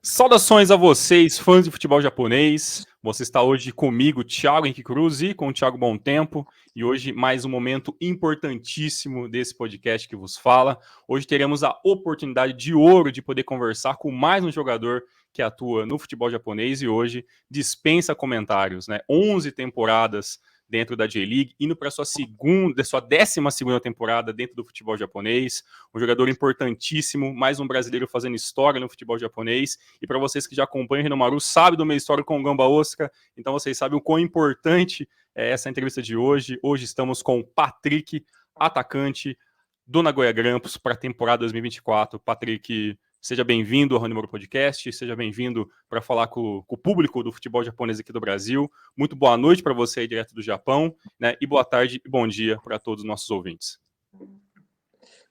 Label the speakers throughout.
Speaker 1: Saudações a vocês, fãs de futebol japonês. Você está hoje comigo, Thiago Henrique Cruz, e com o Thiago Bom Tempo. E hoje, mais um momento importantíssimo desse podcast que vos fala. Hoje teremos a oportunidade de ouro de poder conversar com mais um jogador que atua no futebol japonês e hoje dispensa comentários, né? 11 temporadas dentro da J-League, indo para sua 12ª temporada dentro do futebol japonês, um jogador importantíssimo, mais um brasileiro fazendo história no futebol japonês, e para vocês que já acompanham o Renomaru, sabe do meu histórico com o Gamba Osaka, então vocês sabem o quão importante é essa entrevista de hoje. Hoje estamos com o Patrick, atacante do Nagoya Grampus para a temporada 2024. Patrick, seja bem-vindo ao Renomaru Podcast, seja bem-vindo para falar com o público do futebol japonês aqui do Brasil. Muito boa noite para você aí direto do Japão, né? E boa tarde e bom dia para todos os nossos ouvintes.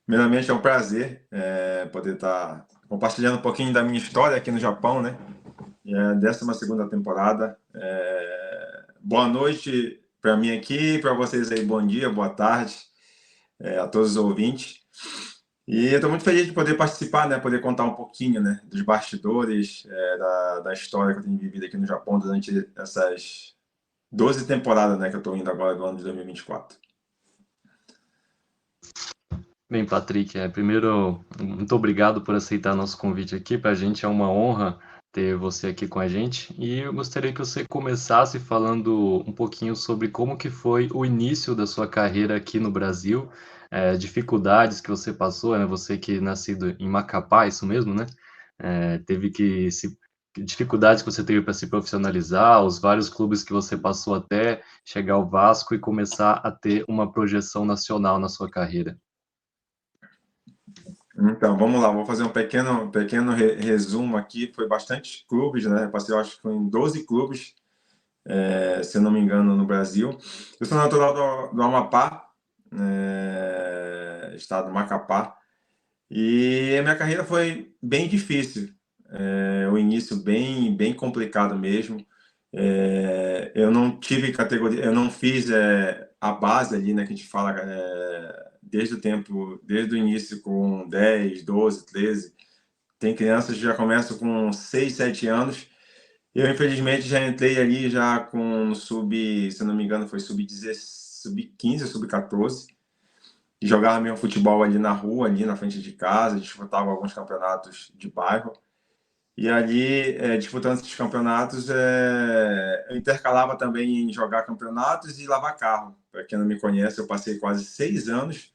Speaker 2: Primeiramente, é um prazer poder estar compartilhando um pouquinho da minha história aqui no Japão, né? É a 12ª temporada. Boa noite para mim aqui, para vocês aí, bom dia, boa tarde a todos os ouvintes. E eu estou muito feliz de poder participar, né? Poder contar um pouquinho, né? Dos bastidores, da história que eu tenho vivido aqui no Japão durante essas 12 temporadas, né? Que eu estou indo agora do ano de 2024.
Speaker 3: Bem, Patrick, primeiro, muito obrigado por aceitar nosso convite aqui. Para a gente é uma honra ter você aqui com a gente. E eu gostaria que você começasse falando um pouquinho sobre como que foi o início da sua carreira aqui no Brasil, dificuldades que você passou, né? Você que é nascido em Macapá, isso mesmo, né? Dificuldades que você teve para se profissionalizar, os vários clubes que você passou até chegar ao Vasco e começar a ter uma projeção nacional na sua carreira.
Speaker 2: Então, vamos lá, vou fazer um pequeno resumo aqui. Foi bastante clubes, né? Eu passei, eu acho que foi em 12 clubes, se eu não me engano, no Brasil. Eu sou natural do Amapá, estado do Macapá, e a minha carreira foi bem difícil. O início bem complicado mesmo. Eu não tive categoria, eu não fiz a base ali, né, que a gente fala desde o início com 10, 12, 13. Tem crianças que já começam com 6, 7 anos. Eu, infelizmente, já entrei ali já com se não me engano, foi sub-15, sub-14. E jogava meu futebol ali na rua, ali na frente de casa, disputava alguns campeonatos de bairro. E ali, disputando esses campeonatos, eu intercalava também em jogar campeonatos e lavar carro. Para quem não me conhece, eu passei quase 6 anos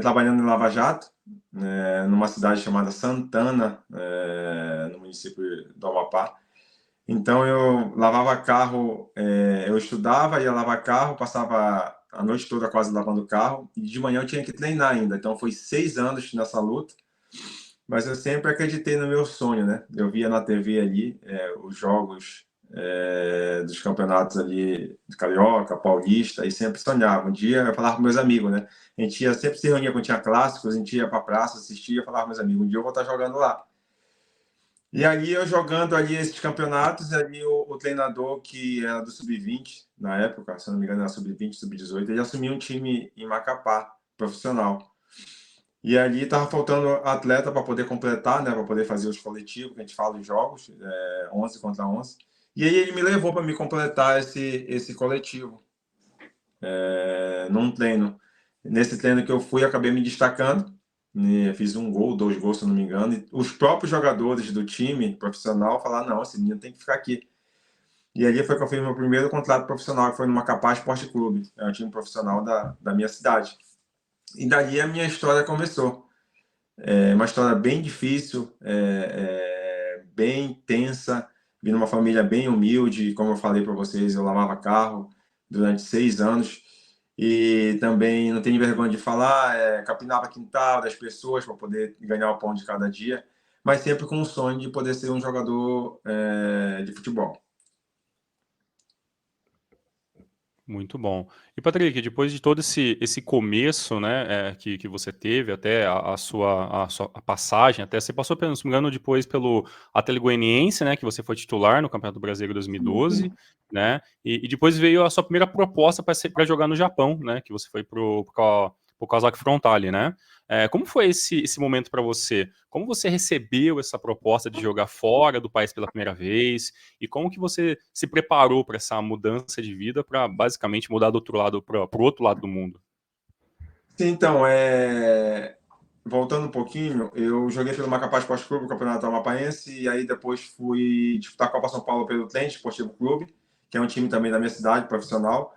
Speaker 2: trabalhando em Lava Jato, numa cidade chamada Santana, no município do Amapá. Então, eu lavava carro, eu estudava, ia lavar carro, passava a noite toda quase lavando carro, e de manhã eu tinha que treinar ainda. Então, foi 6 anos nessa luta. Mas eu sempre acreditei no meu sonho, né? Eu via na TV ali os jogos dos campeonatos ali de Carioca, Paulista, e sempre sonhava. Um dia eu falava com meus amigos, né? A gente ia sempre se reunia quando tinha clássicos, a gente ia para a praça, assistia, falava com meus amigos, um dia eu vou estar jogando lá. E aí eu jogando ali esses campeonatos, ali o treinador que era do Sub-20, na época, se não me engano era Sub-20, Sub-18, ele assumiu um time em Macapá, profissional. E ali estava faltando atleta para poder completar, né, para poder fazer os coletivos, que a gente fala, os jogos, 11 contra 11. E aí ele me levou para me completar esse coletivo, num treino. Nesse treino que eu fui, eu acabei me destacando, né, fiz 1 gol, 2 gols, se não me engano. E os próprios jogadores do time profissional falaram, não, esse menino tem que ficar aqui. E ali foi que eu fiz meu primeiro contrato profissional, que foi no Macapá Esporte Clube, é um time profissional da minha cidade. E dali a minha história começou. Uma história bem difícil, bem tensa. Vim numa família bem humilde, como eu falei para vocês, eu lavava carro durante 6 anos e também não tenho vergonha de falar, capinava quintal das pessoas para poder ganhar o pão de cada dia, mas sempre com o sonho de poder ser um jogador de futebol.
Speaker 1: Muito bom. E, Patrick, depois de todo esse começo, né, que você teve, até a sua passagem, até você passou, se não me engano, depois pelo Atlético Goianiense, né, que você foi titular no Campeonato Brasileiro 2012, né, e depois veio a sua primeira proposta para jogar no Japão, né, que você foi pro pro Kawasaki Frontale, né? Como foi esse momento para você? Como você recebeu essa proposta de jogar fora do país pela primeira vez? E como que você se preparou para essa mudança de vida para basicamente mudar do outro lado, pro outro lado do mundo?
Speaker 2: Sim, então, voltando um pouquinho, eu joguei pelo Macapá Esporte Clube, o Campeonato Amapaense, e aí depois fui disputar a Copa São Paulo pelo Trem Esportivo Clube, que é um time também da minha cidade, profissional.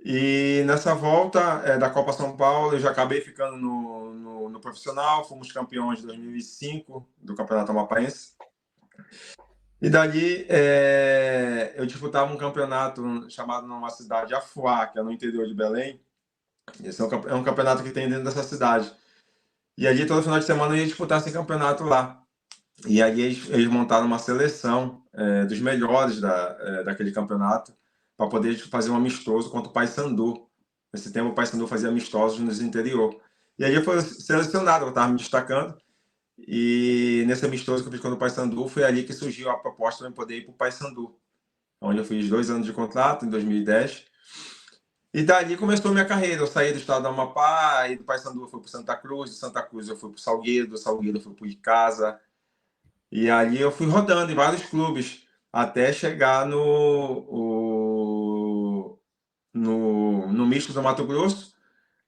Speaker 2: E nessa volta da Copa São Paulo, eu já acabei ficando no profissional, fomos campeões de 2005 do Campeonato Amapaense. E dali eu disputava um campeonato chamado numa cidade Afuá, que é no interior de Belém. Esse é um campeonato que tem dentro dessa cidade. E ali, todo final de semana, eu ia disputar esse campeonato lá. E aí, eles montaram uma seleção dos melhores daquele campeonato para poder fazer um amistoso contra o Paysandu. Nesse tempo, o Paysandu fazia amistosos no interior. E aí, eu fui selecionado, eu estava me destacando. E nesse amistoso que eu fiz contra o Paysandu, foi ali que surgiu a proposta de eu poder ir para o Paysandu, onde eu fiz 2 anos de contrato, em 2010. E dali começou a minha carreira. Eu saí do estado do Amapá, e do Paysandu eu fui para Santa Cruz, de Santa Cruz eu fui para o Salgueiro, do Salgueiro eu fui para o Icasa. E ali eu fui rodando em vários clubes, até chegar no misto do Mato Grosso.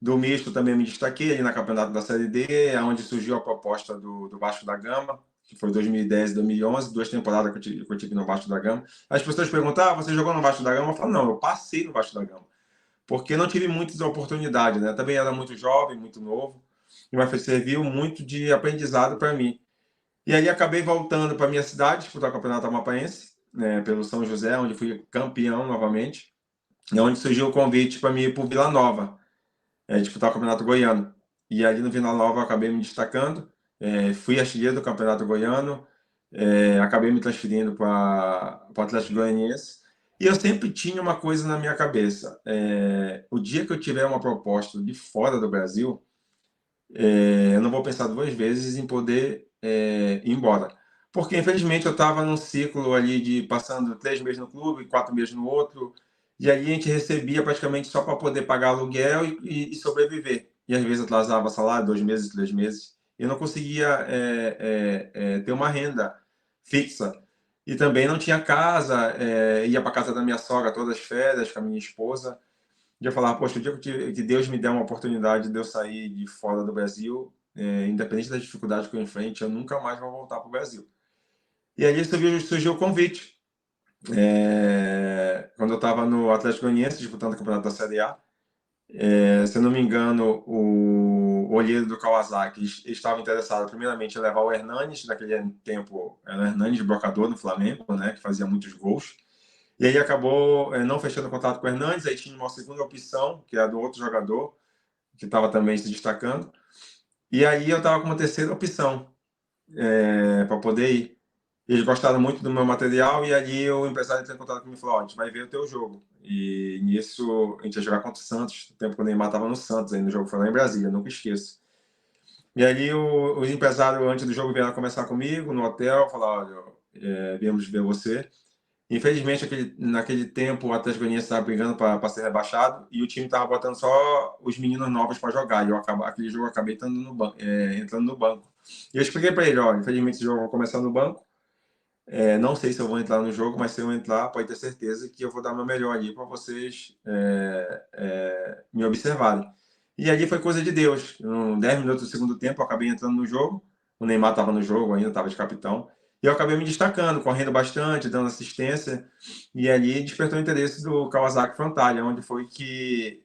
Speaker 2: Do misto também me destaquei ali na campeonato da Série D, onde surgiu a proposta do Vasco da Gama, que foi 2010 e 2011, 2 temporadas que eu tive no Vasco da Gama. As pessoas perguntam, você jogou no Vasco da Gama? Eu falo, não, eu passei no Vasco da Gama, porque não tive muitas oportunidades, né? Também era muito jovem, muito novo, mas serviu muito de aprendizado para mim. E aí acabei voltando para minha cidade, disputar o Campeonato Amapaense, né, pelo São José, onde fui campeão novamente, e onde surgiu o convite para mim ir para o Vila Nova, disputar o Campeonato Goiano. E ali no Vila Nova eu acabei me destacando, fui artilheiro do Campeonato Goiano, acabei me transferindo para o Atlético Goianiense. E eu sempre tinha uma coisa na minha cabeça: o dia que eu tiver uma proposta de fora do Brasil, eu não vou pensar 2 vezes em poder ir embora. Porque, infelizmente, eu estava num ciclo ali de passando 3 meses no clube, 4 meses no outro, e ali a gente recebia praticamente só para poder pagar aluguel e sobreviver. E às vezes atrasava salário, 2 meses, 3 meses. Eu não conseguia ter uma renda fixa. E também não tinha casa, ia para casa da minha sogra todas as férias com a minha esposa. E eu falava, poxa, o dia que Deus me der uma oportunidade de eu sair de fora do Brasil, independente das dificuldades que eu enfrente, eu nunca mais vou voltar para o Brasil. E aí surgiu o convite. Quando eu estava no Atlético Goianiense, disputando o campeonato da Série A, se eu não me engano, o olheiro do Kawasaki estava interessado, primeiramente, em levar o Hernanes, naquele tempo era o Hernanes, brocador do Flamengo, né, que fazia muitos gols. E aí acabou não fechando contato com o Hernanes, aí tinha uma segunda opção, que era do outro jogador, que estava também se destacando. E aí eu estava com uma terceira opção para poder ir. Eles gostaram muito do meu material, e ali o empresário entrou em contato comigo e falou, a gente vai ver o teu jogo. E nisso a gente ia jogar contra o Santos, no tempo que o Neymar estava no Santos, aí no jogo foi lá em Brasília, nunca esqueço. E ali os empresários, antes do jogo, vieram conversar comigo no hotel, falaram, olha, viemos ver você. Infelizmente, naquele tempo, o Atlético Goianiense estava brigando para ser rebaixado, e o time estava botando só os meninos novos para jogar. E aquele jogo eu acabei entrando no banco. E eu expliquei para ele, olha, infelizmente esse jogo vai começar no banco. Não sei se eu vou entrar no jogo, mas se eu entrar, pode ter certeza que eu vou dar meu melhor ali para vocês me observarem. E ali foi coisa de Deus. Em 10 minutos do segundo tempo, eu acabei entrando no jogo. O Neymar estava no jogo ainda, estava de capitão. E eu acabei me destacando, correndo bastante, dando assistência. E ali despertou o interesse do Kawasaki Frontale, onde foi que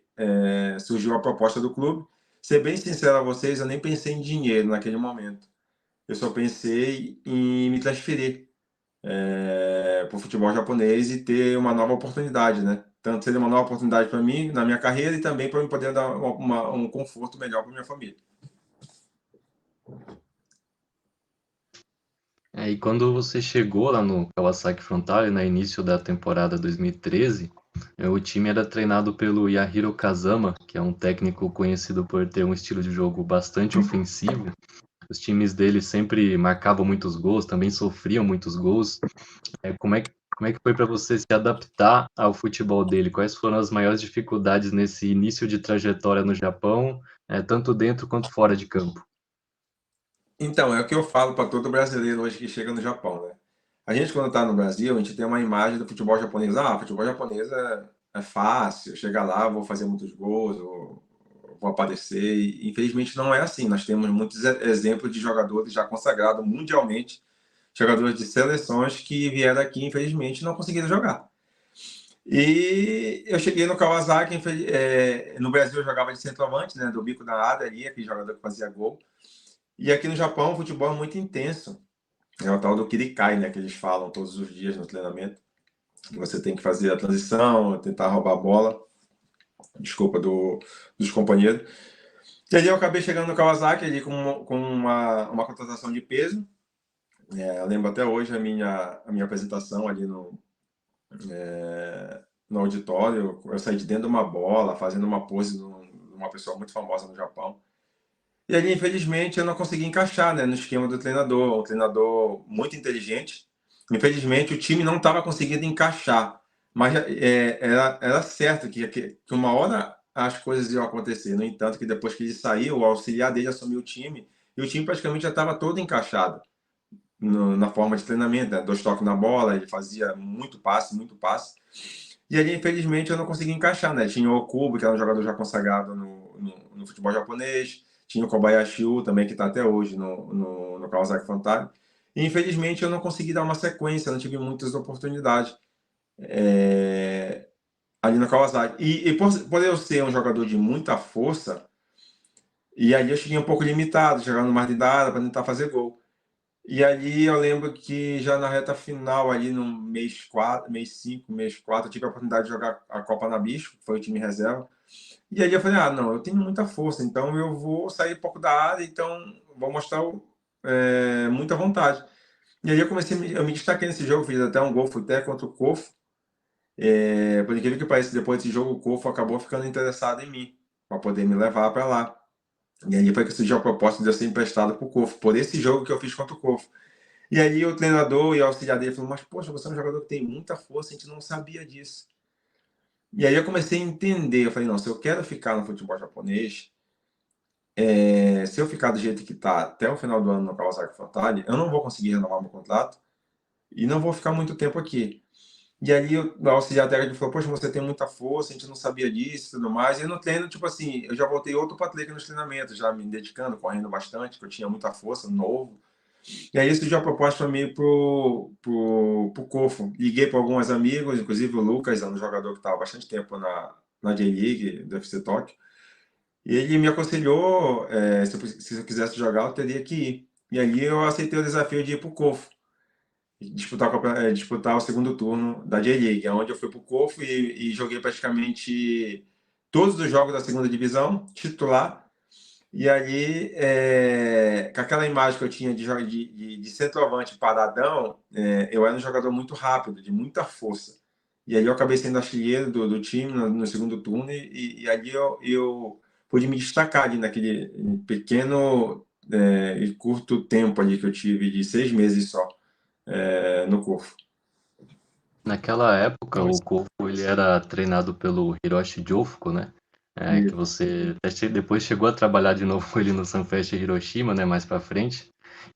Speaker 2: surgiu a proposta do clube. Ser bem sincero a vocês, eu nem pensei em dinheiro naquele momento. Eu só pensei em me transferir para o futebol japonês e ter uma nova oportunidade, né? Tanto seria uma nova oportunidade para mim, na minha carreira, e também para eu poder dar um conforto melhor para minha família.
Speaker 3: E quando você chegou lá no Kawasaki Frontale, no início da temporada 2013, o time era treinado pelo Yahiro Kazama, que é um técnico conhecido por ter um estilo de jogo bastante ofensivo. Os times dele sempre marcavam muitos gols, também sofriam muitos gols. Como é Como é que foi para você se adaptar ao futebol dele? Quais foram as maiores dificuldades nesse início de trajetória no Japão, tanto dentro quanto fora de campo?
Speaker 2: Então, é o que eu falo para todo brasileiro hoje que chega no Japão, né? A gente, quando está no Brasil, a gente tem uma imagem do futebol japonês. Ah, futebol japonês é fácil, chegar lá, vou fazer muitos gols, vou aparecer. E, infelizmente, não é assim. Nós temos muitos exemplos de jogadores já consagrados mundialmente, jogadores de seleções que vieram aqui, infelizmente, não conseguiram jogar. E eu cheguei no Kawasaki, no Brasil eu jogava de centroavante, né, do bico da área ali, aquele jogador que fazia gol. E aqui no Japão o futebol é muito intenso. É o tal do Kirikai, né, que eles falam todos os dias no treinamento. Você tem que fazer a transição, tentar roubar a bola, desculpa, dos companheiros. E ali eu acabei chegando no Kawasaki ali com uma contratação de peso. Eu lembro até hoje a minha apresentação ali no auditório. Eu saí de dentro de uma bola, fazendo uma pose de uma pessoa muito famosa no Japão. E ali, infelizmente, eu não consegui encaixar, né, no esquema do treinador. Um treinador muito inteligente. Infelizmente, o time não estava conseguindo encaixar. Mas era certo que uma hora as coisas iam acontecer. No entanto, que depois que ele saiu, o auxiliar dele assumiu o time, e o time praticamente já estava todo encaixado na forma de treinamento, né? 2 toques na bola, ele fazia muito passe, muito passe. E ali, infelizmente, eu não consegui encaixar, né? Tinha o Okubo, que era um jogador já consagrado no futebol japonês, tinha o Kobayashi também, que está até hoje no Kawasaki Frontale. E, infelizmente, eu não consegui dar uma sequência, não tive muitas oportunidades ali no Kawasaki. E por eu ser um jogador de muita força, e ali eu cheguei um pouco limitado, jogando mais de área para tentar fazer gol. E ali eu lembro que já na reta final, ali no mês 4, mês 5, mês 4, eu tive a oportunidade de jogar a Copa Nabisco, que foi o time reserva. E aí eu falei, não, eu tenho muita força, então eu vou sair um pouco da área, então vou mostrar muita vontade. E aí eu me destaquei nesse jogo, fiz até um gol, fui até contra o Kofu. Por incrível que pareça, depois desse jogo o Kofu acabou ficando interessado em mim, para poder me levar para lá. E aí foi que surgiu a proposta de eu ser emprestado para o Kofu, por esse jogo que eu fiz contra o Kofu. E aí o treinador e o auxiliar dele falou, mas poxa, você é um jogador que tem muita força, a gente não sabia disso. E aí eu comecei a entender, eu falei, não, se eu quero ficar no futebol japonês, se eu ficar do jeito que está até o final do ano no Kawasaki Frontale, eu não vou conseguir renovar meu contrato e não vou ficar muito tempo aqui. E aí o auxiliar técnico falou, poxa, você tem muita força, a gente não sabia disso e tudo mais. E no treino, tipo assim, eu já voltei outro patleta nos treinamentos, já me dedicando, correndo bastante, porque eu tinha muita força, novo. E aí surgiu a proposta para mim pro Kofu. Liguei para alguns amigos, inclusive o Lucas, um jogador que estava há bastante tempo na J-League, do FC Tóquio. E ele me aconselhou, se eu quisesse jogar, eu teria que ir. E ali eu aceitei o desafio de ir para o Kofu, disputar o segundo turno da J-League, onde eu fui para o Kofu e joguei praticamente todos os jogos da segunda divisão, titular. E ali, com aquela imagem que eu tinha de centroavante paradão, eu era um jogador muito rápido, de muita força. E ali eu acabei sendo artilheiro do time no segundo turno, e ali eu pude me destacar ali naquele pequeno e curto tempo ali que eu tive, de 6 meses só, no Corfo.
Speaker 3: Naquela época, o Kofu ele era treinado pelo Hiroshi Jofuko, né? Que você depois chegou a trabalhar de novo com ele no Sunfest Hiroshima, né? Mais pra frente.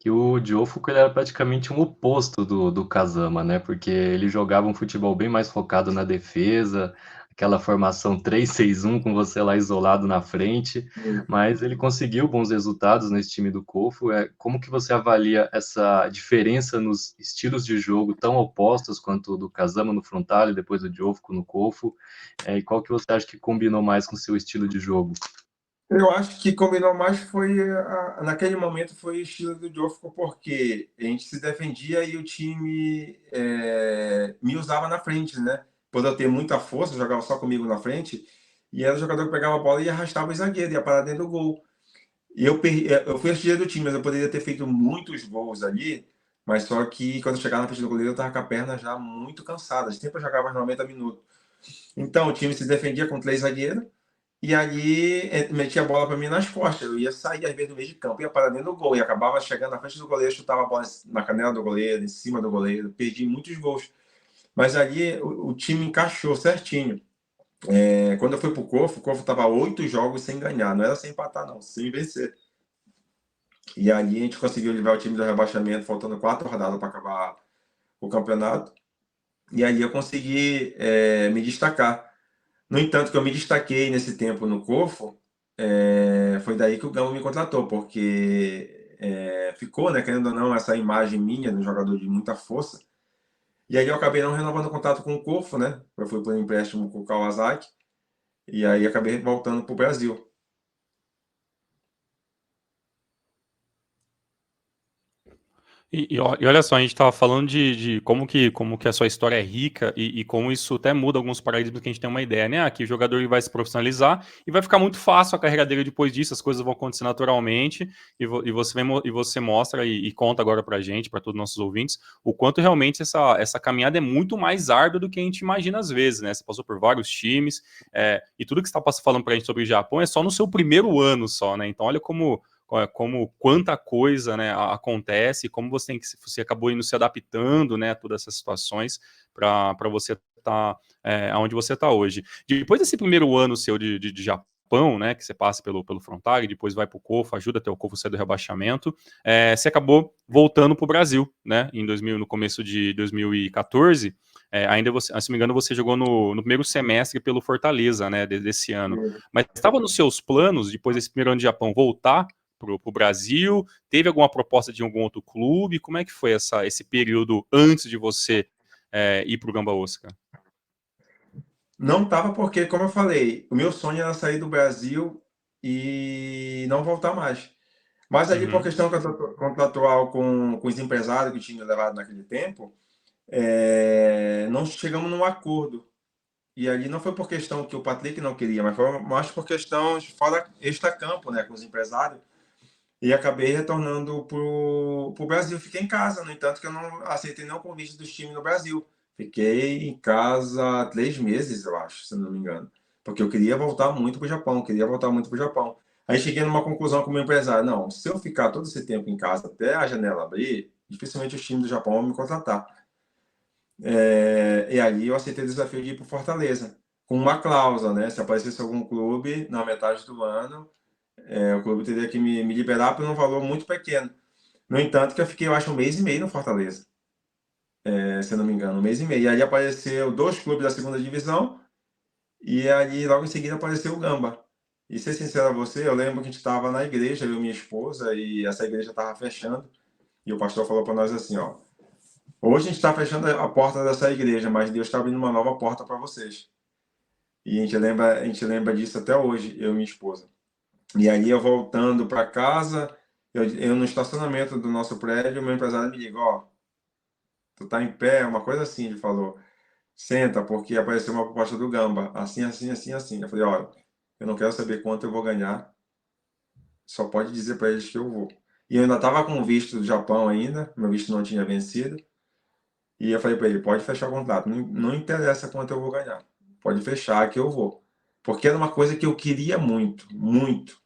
Speaker 3: E o Jofuko ele era praticamente um oposto do Kazama, né? Porque ele jogava um futebol bem mais focado na defesa, aquela formação 3-6-1 com você lá isolado na frente, mas ele conseguiu bons resultados nesse time do Kofu. Como que você avalia essa diferença nos estilos de jogo tão opostos quanto o do Kazama no Frontale e depois do Jofuko no Kofu? E qual que você acha que combinou mais com o seu estilo de jogo?
Speaker 2: Eu acho que combinou mais naquele momento foi o estilo do Joffco, porque a gente se defendia e o time me usava na frente, né? Por eu ter muita força, jogava só comigo na frente, e era o jogador que pegava a bola e arrastava o zagueiro, ia parar dentro do gol. E eu fui artilheiro do time, mas eu poderia ter feito muitos gols ali, mas só que quando eu chegava na frente do goleiro, eu estava com a perna já muito cansada, sempre eu jogava mais 90 minutos. Então o time se defendia com 3 zagueiros, e ali metia a bola para mim nas costas. Eu ia sair às vezes do meio de campo, ia parar dentro do gol, e acabava chegando na frente do goleiro, chutava a bola na canela do goleiro, em cima do goleiro, perdi muitos gols. Mas ali o time encaixou certinho. Quando eu fui pro Corfo, o Corfo estava 8 jogos sem ganhar. Não era sem empatar, não, sem vencer. E ali a gente conseguiu livrar o time do rebaixamento, faltando 4 rodadas para acabar o campeonato. E ali eu consegui me destacar. No entanto, que eu me destaquei nesse tempo no Corfo, foi daí que o Gamba me contratou, porque ficou, né, querendo ou não, essa imagem minha de um jogador de muita força. E aí eu acabei não renovando o contato com o Corfo, né? Eu fui por um empréstimo com o Kawasaki. E aí acabei voltando para o Brasil.
Speaker 1: E olha só, a gente estava falando de como que a sua história é rica e como isso até muda alguns paradigmas que a gente tem uma ideia, né? Que o jogador ele vai se profissionalizar e vai ficar muito fácil a carreira dele depois disso, as coisas vão acontecer naturalmente e você mostra e conta agora pra gente, para todos os nossos ouvintes, o quanto realmente essa caminhada é muito mais árdua do que a gente imagina às vezes, né? Você passou por vários times e tudo que você está falando pra gente sobre o Japão é só no seu primeiro ano só, né? Então olha como quanta coisa, né, acontece, como você acabou indo se adaptando, né, a todas essas situações para você estar onde você está hoje. Depois desse primeiro ano seu de Japão, né, que você passa pelo Frontale, depois vai para o Corfo, ajuda até o Corfo sair do rebaixamento, você acabou voltando para o Brasil, né, no começo de 2014, ainda você, se não me engano, você jogou no primeiro semestre pelo Fortaleza, né, desse ano. Mas estava nos seus planos, depois desse primeiro ano de Japão, voltar para o Brasil? Teve alguma proposta de algum outro clube? Como é que foi esse período antes de você ir para o Gamba Osaka?
Speaker 2: Não estava porque, como eu falei, o meu sonho era sair do Brasil e não voltar mais. Mas ali, por questão contratual com os empresários que tinham levado naquele tempo, não chegamos num acordo. E ali não foi por questão que o Patrick não queria, mas foi mais por questão fora extra-campo, né, com os empresários. E acabei retornando para o Brasil. Fiquei em casa, no entanto que eu não aceitei nenhum convite dos times no Brasil. Fiquei em casa 3 meses, eu acho, se não me engano. Porque eu queria voltar muito para o Japão, queria voltar muito para o Japão. Aí cheguei numa conclusão com o meu empresário. Não, se eu ficar todo esse tempo em casa até a janela abrir, dificilmente os times do Japão vão me contratar. E aí eu aceitei o desafio de ir para o Fortaleza, com uma cláusula, né? Se aparecesse algum clube na metade do ano, o clube teria que me liberar por um valor muito pequeno. No entanto, que eu fiquei, eu acho, 1 mês e meio no Fortaleza, se eu não me engano, 1 mês e meio. E aí apareceu 2 clubes da segunda divisão, e aí logo em seguida apareceu o Gamba. E ser sincero a você, eu lembro que a gente estava na igreja, eu e minha esposa, e essa igreja estava fechando, e o pastor falou para nós assim, ó, hoje a gente está fechando a porta dessa igreja, mas Deus está abrindo uma nova porta para vocês. E a gente lembra disso até hoje, eu e minha esposa. E aí eu voltando para casa, eu no estacionamento do nosso prédio, meu empresário me liga, ó, tu tá em pé, uma coisa assim, ele falou, senta, porque apareceu uma proposta do Gamba, assim, assim, assim, assim. Eu falei, ó, eu não quero saber quanto eu vou ganhar, só pode dizer para eles que eu vou. E eu ainda tava com o visto do Japão ainda, meu visto não tinha vencido, e eu falei para ele, pode fechar o contrato, não interessa quanto eu vou ganhar, pode fechar que eu vou. Porque era uma coisa que eu queria muito, muito.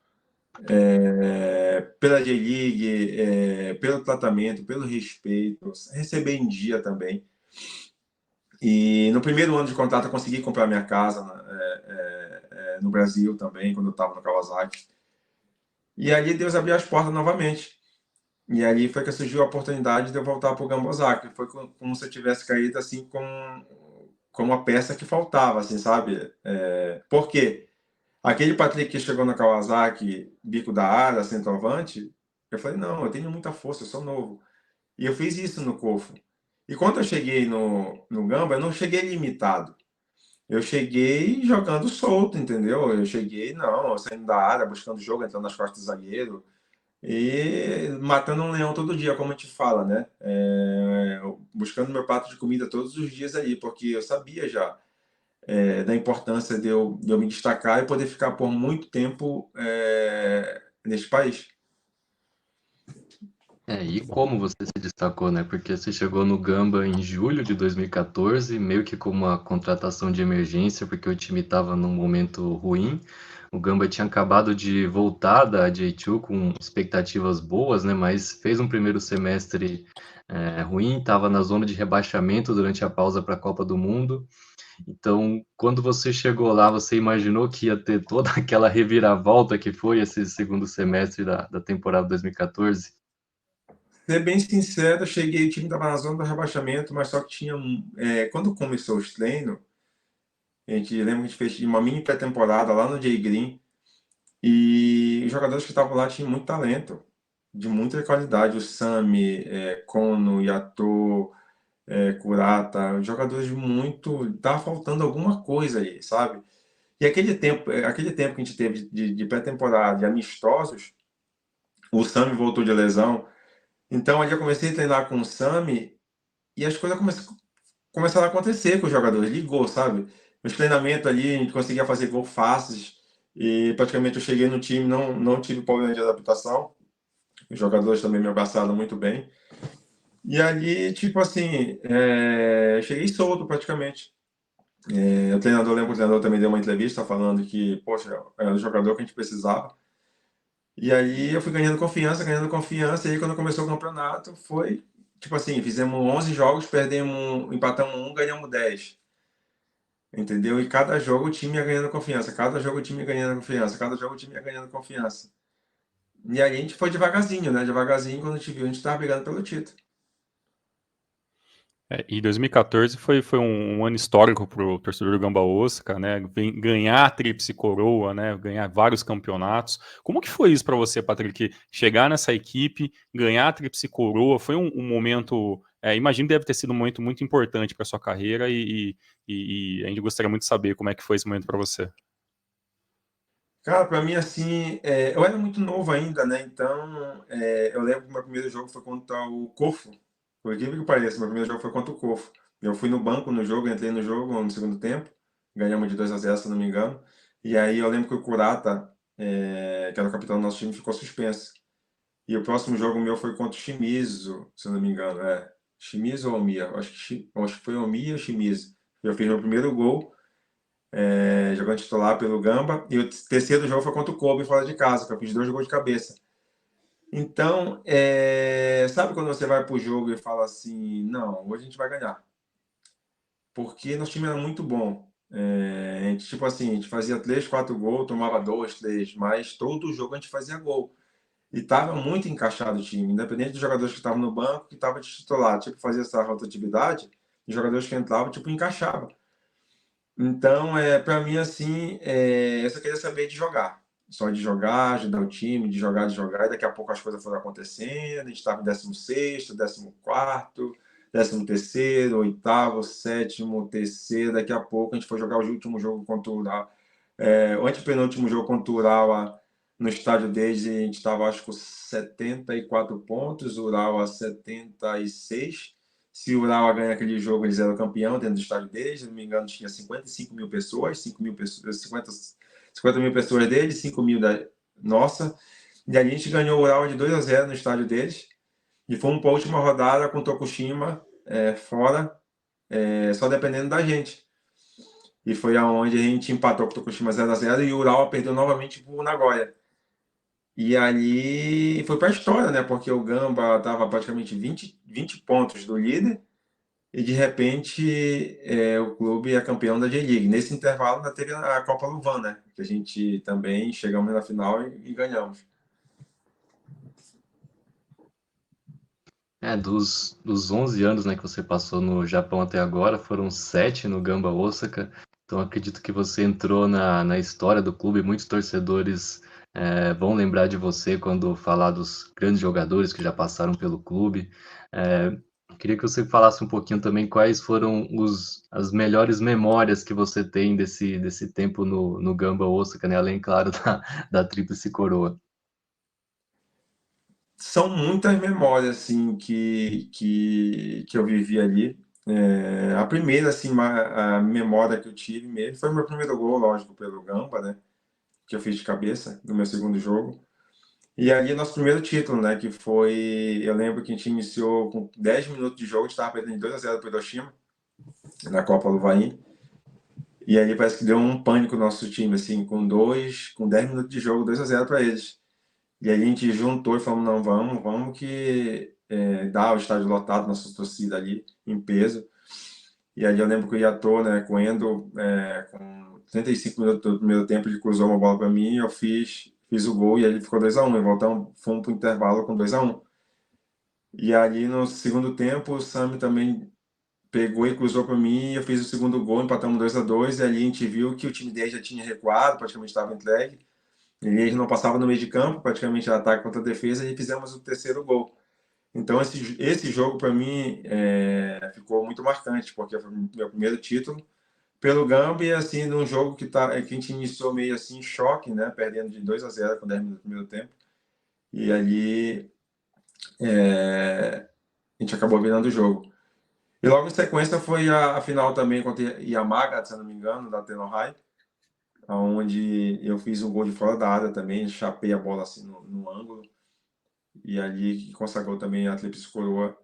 Speaker 2: Pela J-League, pelo tratamento, pelo respeito, receber em dia também. E no primeiro ano de contrato eu consegui comprar minha casa no Brasil também, quando eu estava no Kawasaki. E ali Deus abriu as portas novamente. E ali foi que surgiu a oportunidade de eu voltar para o Gamba Osaka. Foi como se eu tivesse caído assim com uma peça que faltava, assim, sabe? Por quê? Aquele Patrick que chegou na Kawasaki, bico da área, centroavante, eu falei, não, eu tenho muita força, eu sou novo. E eu fiz isso no Corfo. E quando eu cheguei no Gamba, eu não cheguei limitado. Eu cheguei jogando solto, entendeu? Eu cheguei, não, saindo da área, buscando jogo, entrando nas costas do zagueiro e matando um leão todo dia, como a gente fala, né? Buscando meu prato de comida todos os dias ali, porque eu sabia já da importância de eu me destacar e poder ficar por muito tempo neste país.
Speaker 3: E como você se destacou, né? Porque você chegou no Gamba em julho de 2014, meio que como uma contratação de emergência, porque o time estava num momento ruim. O Gamba tinha acabado de voltar da J2 com expectativas boas, né? Mas fez um primeiro semestre ruim, estava na zona de rebaixamento durante a pausa para a Copa do Mundo. Então, quando você chegou lá, você imaginou que ia ter toda aquela reviravolta que foi esse segundo semestre da temporada 2014?
Speaker 2: Ser bem sincero, eu cheguei, o time estava na zona do rebaixamento, mas só que tinha. Quando começou os treinos, a gente lembra que a gente fez uma mini pré-temporada lá no Jay Green, e os jogadores que estavam lá tinham muito talento, de muita qualidade. O Sami, Kono, Yato, Kurata, jogadores muito. Tava faltando alguma coisa aí, sabe? E aquele tempo que a gente teve de pré-temporada, de amistosos, o Sami voltou de lesão. Então ali eu comecei a treinar com o Sami e as coisas começaram a acontecer com os jogadores. Ligou, sabe? Nos treinamentos ali, a gente conseguia fazer gol fáceis e praticamente eu cheguei no time, não tive problema de adaptação. Os jogadores também me abraçaram muito bem. E ali, tipo assim, cheguei solto praticamente. O treinador, lembro que o treinador também deu uma entrevista falando que, poxa, era o jogador que a gente precisava. E aí eu fui ganhando confiança, e aí quando começou o campeonato, foi, tipo assim, fizemos 11 jogos, empatamos um, ganhamos 10. Entendeu? E cada jogo o time ia ganhando confiança, cada jogo o time ia ganhando confiança, cada jogo o time ia ganhando confiança. E aí a gente foi devagarzinho, né? Devagarzinho, quando a gente viu, a gente tava brigando pelo título.
Speaker 1: E 2014 foi um ano histórico para o torcedor do Gamba Osaka, né? Ganhar a tríplice coroa, né? Ganhar vários campeonatos. Como que foi isso para você, Patrick? Chegar nessa equipe, ganhar a tríplice coroa, foi um momento. Imagino que deve ter sido um momento muito importante para sua carreira e a gente gostaria muito de saber como é que foi esse momento para você.
Speaker 2: Cara, pra mim, assim, eu era muito novo ainda, né? Então, eu lembro que o meu primeiro jogo foi contra o Kofu. Por incrível que pareça, meu primeiro jogo foi contra o Kofu. Eu fui no banco no jogo, entrei no jogo no segundo tempo, ganhamos de 2-0, se não me engano. E aí eu lembro que o Kurata, que era o capitão do nosso time, ficou suspenso. E o próximo jogo meu foi contra o Shimizu, se eu não me engano. Shimizu ou Omiya? Acho que foi Omiya ou Shimizu. Eu fiz meu primeiro gol, jogando titular pelo Gamba. E o terceiro jogo foi contra o Kobe fora de casa, que eu fiz 2 gols de cabeça. Então, sabe quando você vai pro jogo e fala assim, não, hoje a gente vai ganhar. Porque nosso time era muito bom. A gente, tipo assim, a gente fazia 3, 4 gols, tomava 2, 3, mas todo jogo a gente fazia gol. E estava muito encaixado o time, independente dos jogadores que estavam no banco, que estavam de titular, tipo, fazia essa rotatividade, os jogadores que entravam, tipo, encaixavam. Então, para mim, assim, eu só queria saber de jogar. Só de jogar, ajudar o time, de jogar, e daqui a pouco as coisas foram acontecendo, a gente estava em 16º, 14º, 13º, 8º, 7º, terceiro, daqui a pouco a gente foi jogar o último jogo contra o Urawa, o antepenúltimo jogo contra o Urawa no estádio deles, e a gente estava, acho que com 74 pontos, o Urawa 76. Se o Urawa ganha aquele jogo, eles eram campeão dentro do estádio deles. Se não me engano, tinha 55 mil pessoas, 50 mil pessoas deles, 5 mil da nossa. E a gente ganhou o Urawa de 2-0 no estádio deles. E fomos para a última rodada com o Tokushima fora, só dependendo da gente. E foi aonde a gente empatou com o Tokushima 0-0 e o Urawa perdeu novamente para o Nagoya. E ali foi para a história, né? Porque o Gamba estava praticamente 20 pontos do líder e de repente o clube é campeão da J-League. Nesse intervalo ainda teve a Copa Luvan, né? Que a gente também chegamos na final e ganhamos.
Speaker 3: Dos 11 anos, né, que você passou no Japão até agora, foram 7 no Gamba Osaka. Então acredito que você entrou na história do clube. Muitos torcedores vão lembrar de você quando falar dos grandes jogadores que já passaram pelo clube. Queria que você falasse um pouquinho também quais foram as melhores memórias que você tem desse tempo no Gamba Osaka, né? Além, claro, da Tríplice Coroa.
Speaker 2: São muitas memórias assim que eu vivi ali. A primeira assim, a memória que eu tive mesmo foi o meu primeiro gol, lógico, pelo Gamba, né? Que eu fiz de cabeça no meu segundo jogo. E ali nosso primeiro título, né? Que foi. Eu lembro que a gente iniciou com 10 minutos de jogo, a gente estava perdendo 2-0 para o Hiroshima, na Copa Luvaí. E aí parece que deu um pânico no nosso time, assim, com 10 minutos de jogo, 2-0 para eles. E aí a gente juntou e falou, não, vamos que dar o estádio lotado, nossa torcida ali, em peso. E ali eu lembro que o Yator, né, correndo com 35 minutos do primeiro tempo, ele cruzou uma bola para mim, eu fiz o gol e ele ficou 2-1. E voltamos, fomos para o intervalo com 2-1. E ali no segundo tempo, o Sami também pegou e cruzou para mim, eu fiz o segundo gol, empatamos 2-2, e ali a gente viu que o time dele já tinha recuado, praticamente estava entregue, e ele não passava no meio de campo, praticamente ataque contra defesa, e fizemos o terceiro gol. Então esse jogo para mim ficou muito marcante, porque foi o meu primeiro título pelo Gamba, e assim, num jogo que a gente iniciou meio assim em choque, né, perdendo de 2-0 com 10 minutos do primeiro tempo, e ali a gente acabou virando o jogo. E logo em sequência foi a final também contra Yamaga, se eu não me engano, da Tenohai, onde eu fiz um gol de fora da área também, chapei a bola assim no ângulo, e ali que consagrou também a Tríplice Coroa,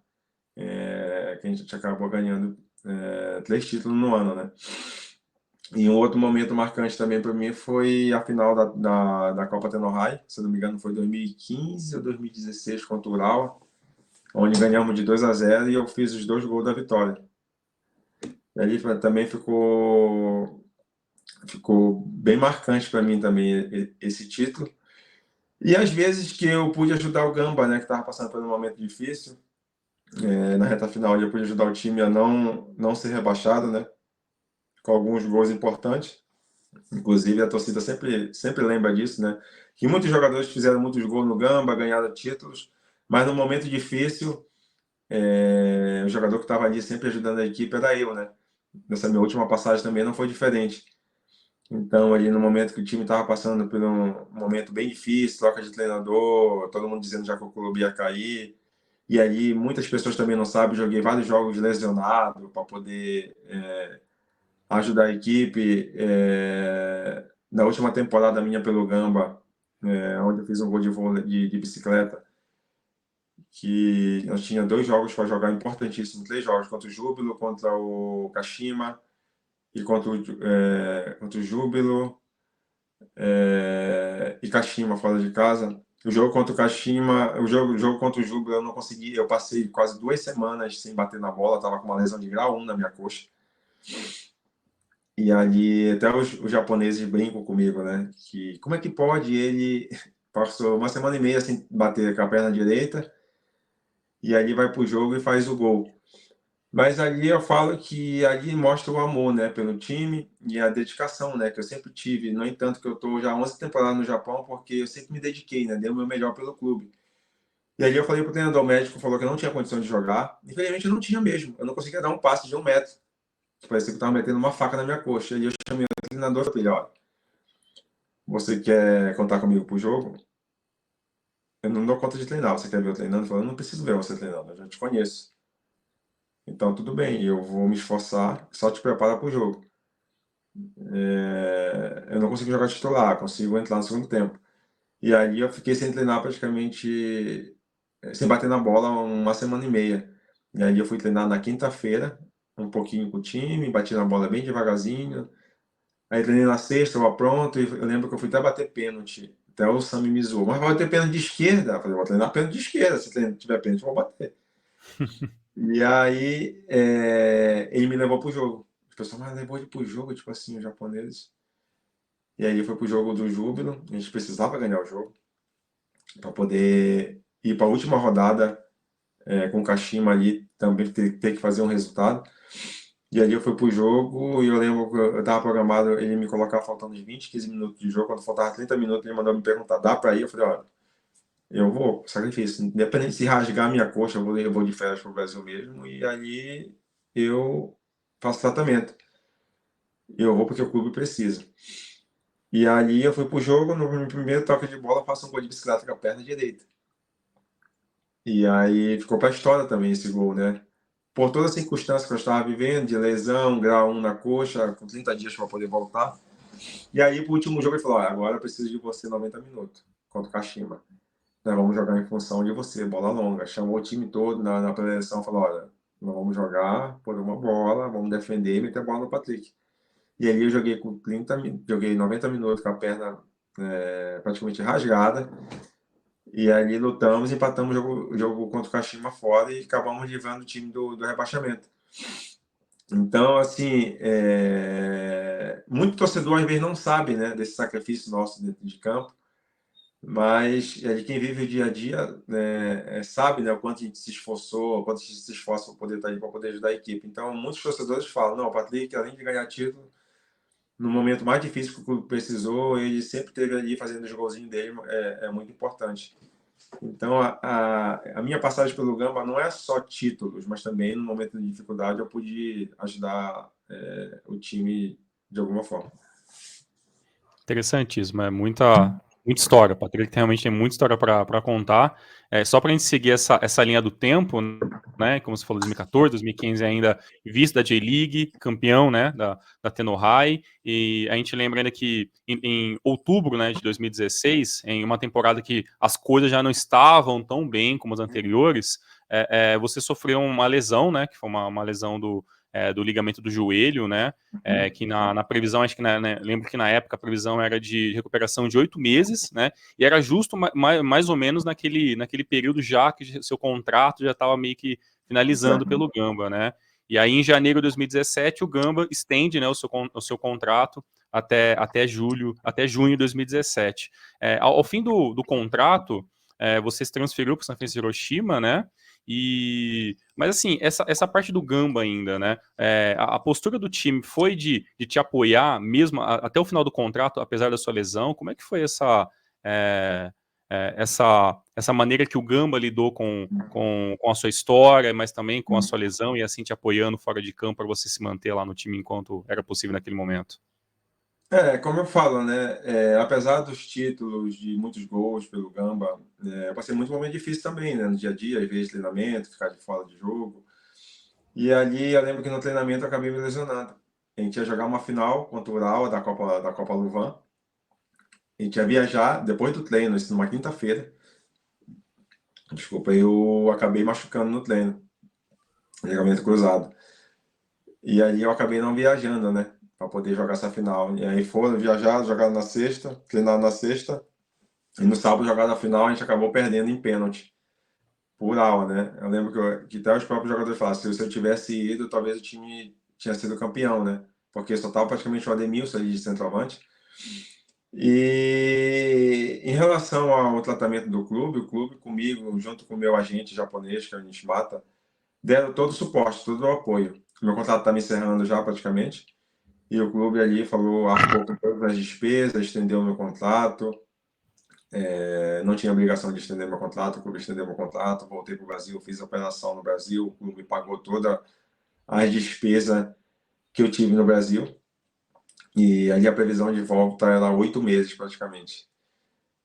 Speaker 2: que a gente acabou ganhando 3 títulos no ano, né? E um outro momento marcante também para mim foi a final da Copa Tenohai, se eu não me engano foi 2015 ou 2016 contra o Urawa, onde ganhamos de 2-0 e eu fiz os 2 gols da vitória. E ali também ficou bem marcante para mim também esse título. E às vezes que eu pude ajudar o Gamba, né, que estava passando por um momento difícil, na reta final eu pude ajudar o time a não ser rebaixado, né, com alguns gols importantes. Inclusive a torcida sempre lembra disso, né, que muitos jogadores fizeram muitos gols no Gamba, ganharam títulos, mas no momento difícil, o jogador que estava ali sempre ajudando a equipe era eu, né. Nessa minha última passagem também não foi diferente. Então, ali no momento que o time estava passando por um momento bem difícil, troca de treinador, todo mundo dizendo já que o clube ia cair, e ali muitas pessoas também não sabem, joguei vários jogos lesionado para poder ajudar a equipe. Na última temporada minha pelo Gamba, onde eu fiz um gol de vôlei de bicicleta, que nós tinha 2 jogos para jogar importantíssimos, 3 jogos, contra o Júbilo, contra o Kashima e contra o Júbilo e Kashima fora de casa. O jogo contra o Kashima, o jogo contra o Júbilo eu não consegui, eu passei quase 2 semanas sem bater na bola, tava com uma lesão de grau 1 na minha coxa. E ali até os japoneses brincam comigo, né? Que como é que pode ele passou uma semana e meia sem bater com a perna direita e ali vai pro jogo e faz o gol. Mas ali eu falo que ali mostra o amor, né, pelo time e a dedicação, né, que eu sempre tive. No entanto, que eu estou já 11 temporadas no Japão, porque eu sempre me dediquei, né, dei o meu melhor pelo clube. E ali eu falei pro treinador médico, falou que eu não tinha condição de jogar. Infelizmente eu não tinha mesmo. Eu não conseguia dar um passe de 1 metro. Parecia que eu estava metendo uma faca na minha coxa. E eu chamei o treinador e falei, olha, você quer contar comigo pro jogo? Eu não dou conta de treinar. Você quer ver eu treinando? Ele falou, eu não preciso ver você treinando, eu já te conheço. Então, tudo bem, eu vou me esforçar, só te prepara para o jogo. Eu não consigo jogar titular, consigo entrar no segundo tempo. E aí eu fiquei sem treinar praticamente, sem bater na bola uma semana e meia. E aí eu fui treinar na quinta-feira, um pouquinho com o time, bati na bola bem devagarzinho. Aí treinei na sexta, eu pronto, e eu lembro que eu fui até bater pênalti. Até o Sami me zoou. Mas vai bater pênalti de esquerda? Eu falei, vou treinar pênalti de esquerda, se tiver pênalti eu vou bater. E aí ele me levou pro jogo. As pessoas, mas levou ele pro jogo, tipo assim, os japoneses. E aí foi pro jogo do Júbilo, a gente precisava ganhar o jogo para poder ir para a última rodada com o Kashima ali, também ter que fazer um resultado. E ali eu fui pro jogo e eu lembro que eu tava programado ele me colocar faltando uns 20, 15 minutos de jogo, quando faltava 30 minutos ele mandou me perguntar, dá para ir? Eu falei, olha, eu vou, sacrifício, independente se rasgar a minha coxa, eu vou de férias pro Brasil mesmo, e ali eu faço tratamento. Eu vou porque o clube precisa. E ali eu fui pro jogo, no primeiro toque de bola, faço um gol de bicicleta com a perna direita. E aí ficou pra história também esse gol, né? Por toda a circunstância que eu estava vivendo, de lesão, grau 1 na coxa, com 30 dias para poder voltar. E aí, pro último jogo, ele falou, agora eu preciso de você 90 minutos, contra o Kashima. Nós vamos jogar em função de você, bola longa. Chamou o time todo na preleção, falou, olha, nós vamos jogar por uma bola, vamos defender e meter a bola no Patrick. E ali eu joguei joguei 90 minutos com a perna praticamente rasgada. E ali lutamos, empatamos o jogo contra o Kashima fora e acabamos livrando o time do rebaixamento. Então, assim, muito torcedor às vezes não sabe, né, desse sacrifício nosso dentro de campo, mas quem vive o dia a dia, né, sabe, né, o quanto a gente se esforçou, o quanto a gente se esforça para poder estar aí, para poder ajudar a equipe. Então, muitos torcedores falam, não, o Patrick, além de ganhar título, no momento mais difícil que o clube precisou, ele sempre esteve ali fazendo os golzinhos dele, é muito importante. Então, a minha passagem pelo Gamba não é só títulos, mas também, no momento de dificuldade, eu pude ajudar o time de alguma forma.
Speaker 1: Interessantíssimo, muita história. O Patrick realmente tem muita história para contar. Só para a gente seguir essa linha do tempo, né? Como você falou, 2014, 2015 ainda vice da J-League, campeão, né? Da Tenohai. E a gente lembra ainda que em outubro, né, de 2016, em uma temporada que as coisas já não estavam tão bem como as anteriores, você sofreu uma lesão, né? Que foi uma lesão do ligamento do joelho, né? Que na previsão, acho que lembro que na época a previsão era de recuperação de 8 meses, né? E era justo mais ou menos naquele período já que seu contrato já estava meio que finalizando pelo Gamba, né? E aí em janeiro de 2017 o Gamba estende, né, o seu contrato até junho de 2017. Ao fim do contrato, você se transferiu para o Sanfrecce Hiroshima, né? Mas assim, essa parte do Gamba ainda, né? A postura do time foi de te apoiar mesmo até o final do contrato, apesar da sua lesão. Como é que foi essa maneira que o Gamba lidou com a sua história, mas também com a sua lesão e assim te apoiando fora de campo para você se manter lá no time enquanto era possível naquele momento?
Speaker 2: Como eu falo, né? Apesar dos títulos, de muitos gols pelo Gamba, eu passei muito momento difícil também, né? No dia a dia, às vezes treinamento, ficar de fora de jogo. E ali eu lembro que no treinamento eu acabei me lesionando. A gente ia jogar uma final contra o Ural da Copa Luvan. A gente ia viajar depois do treino, isso numa quinta-feira. Desculpa, eu acabei machucando no treino, ligamento cruzado. E aí eu acabei não viajando, né? Para poder jogar essa final. E aí foram viajar, jogaram na sexta, treinaram na sexta. E no sábado, jogar na final, a gente acabou perdendo em pênalti. Por aula, né? Eu lembro que até os próprios jogadores falaram, se eu tivesse ido, talvez o time tinha sido campeão, né? Porque só estava praticamente o Ademilson ali de centroavante. E em relação ao tratamento do clube, o clube comigo, junto com o meu agente japonês, que é o Nishimata, deram todo o suporte, todo o apoio. O meu contrato está me encerrando já praticamente, e o clube ali falou, arcou com todas as despesas, estendeu o meu contrato, não tinha obrigação de estender meu contrato, o clube estendeu meu contrato, voltei para o Brasil, fiz a operação no Brasil, o clube pagou todas as despesas que eu tive no Brasil, e ali a previsão de volta era 8 meses praticamente.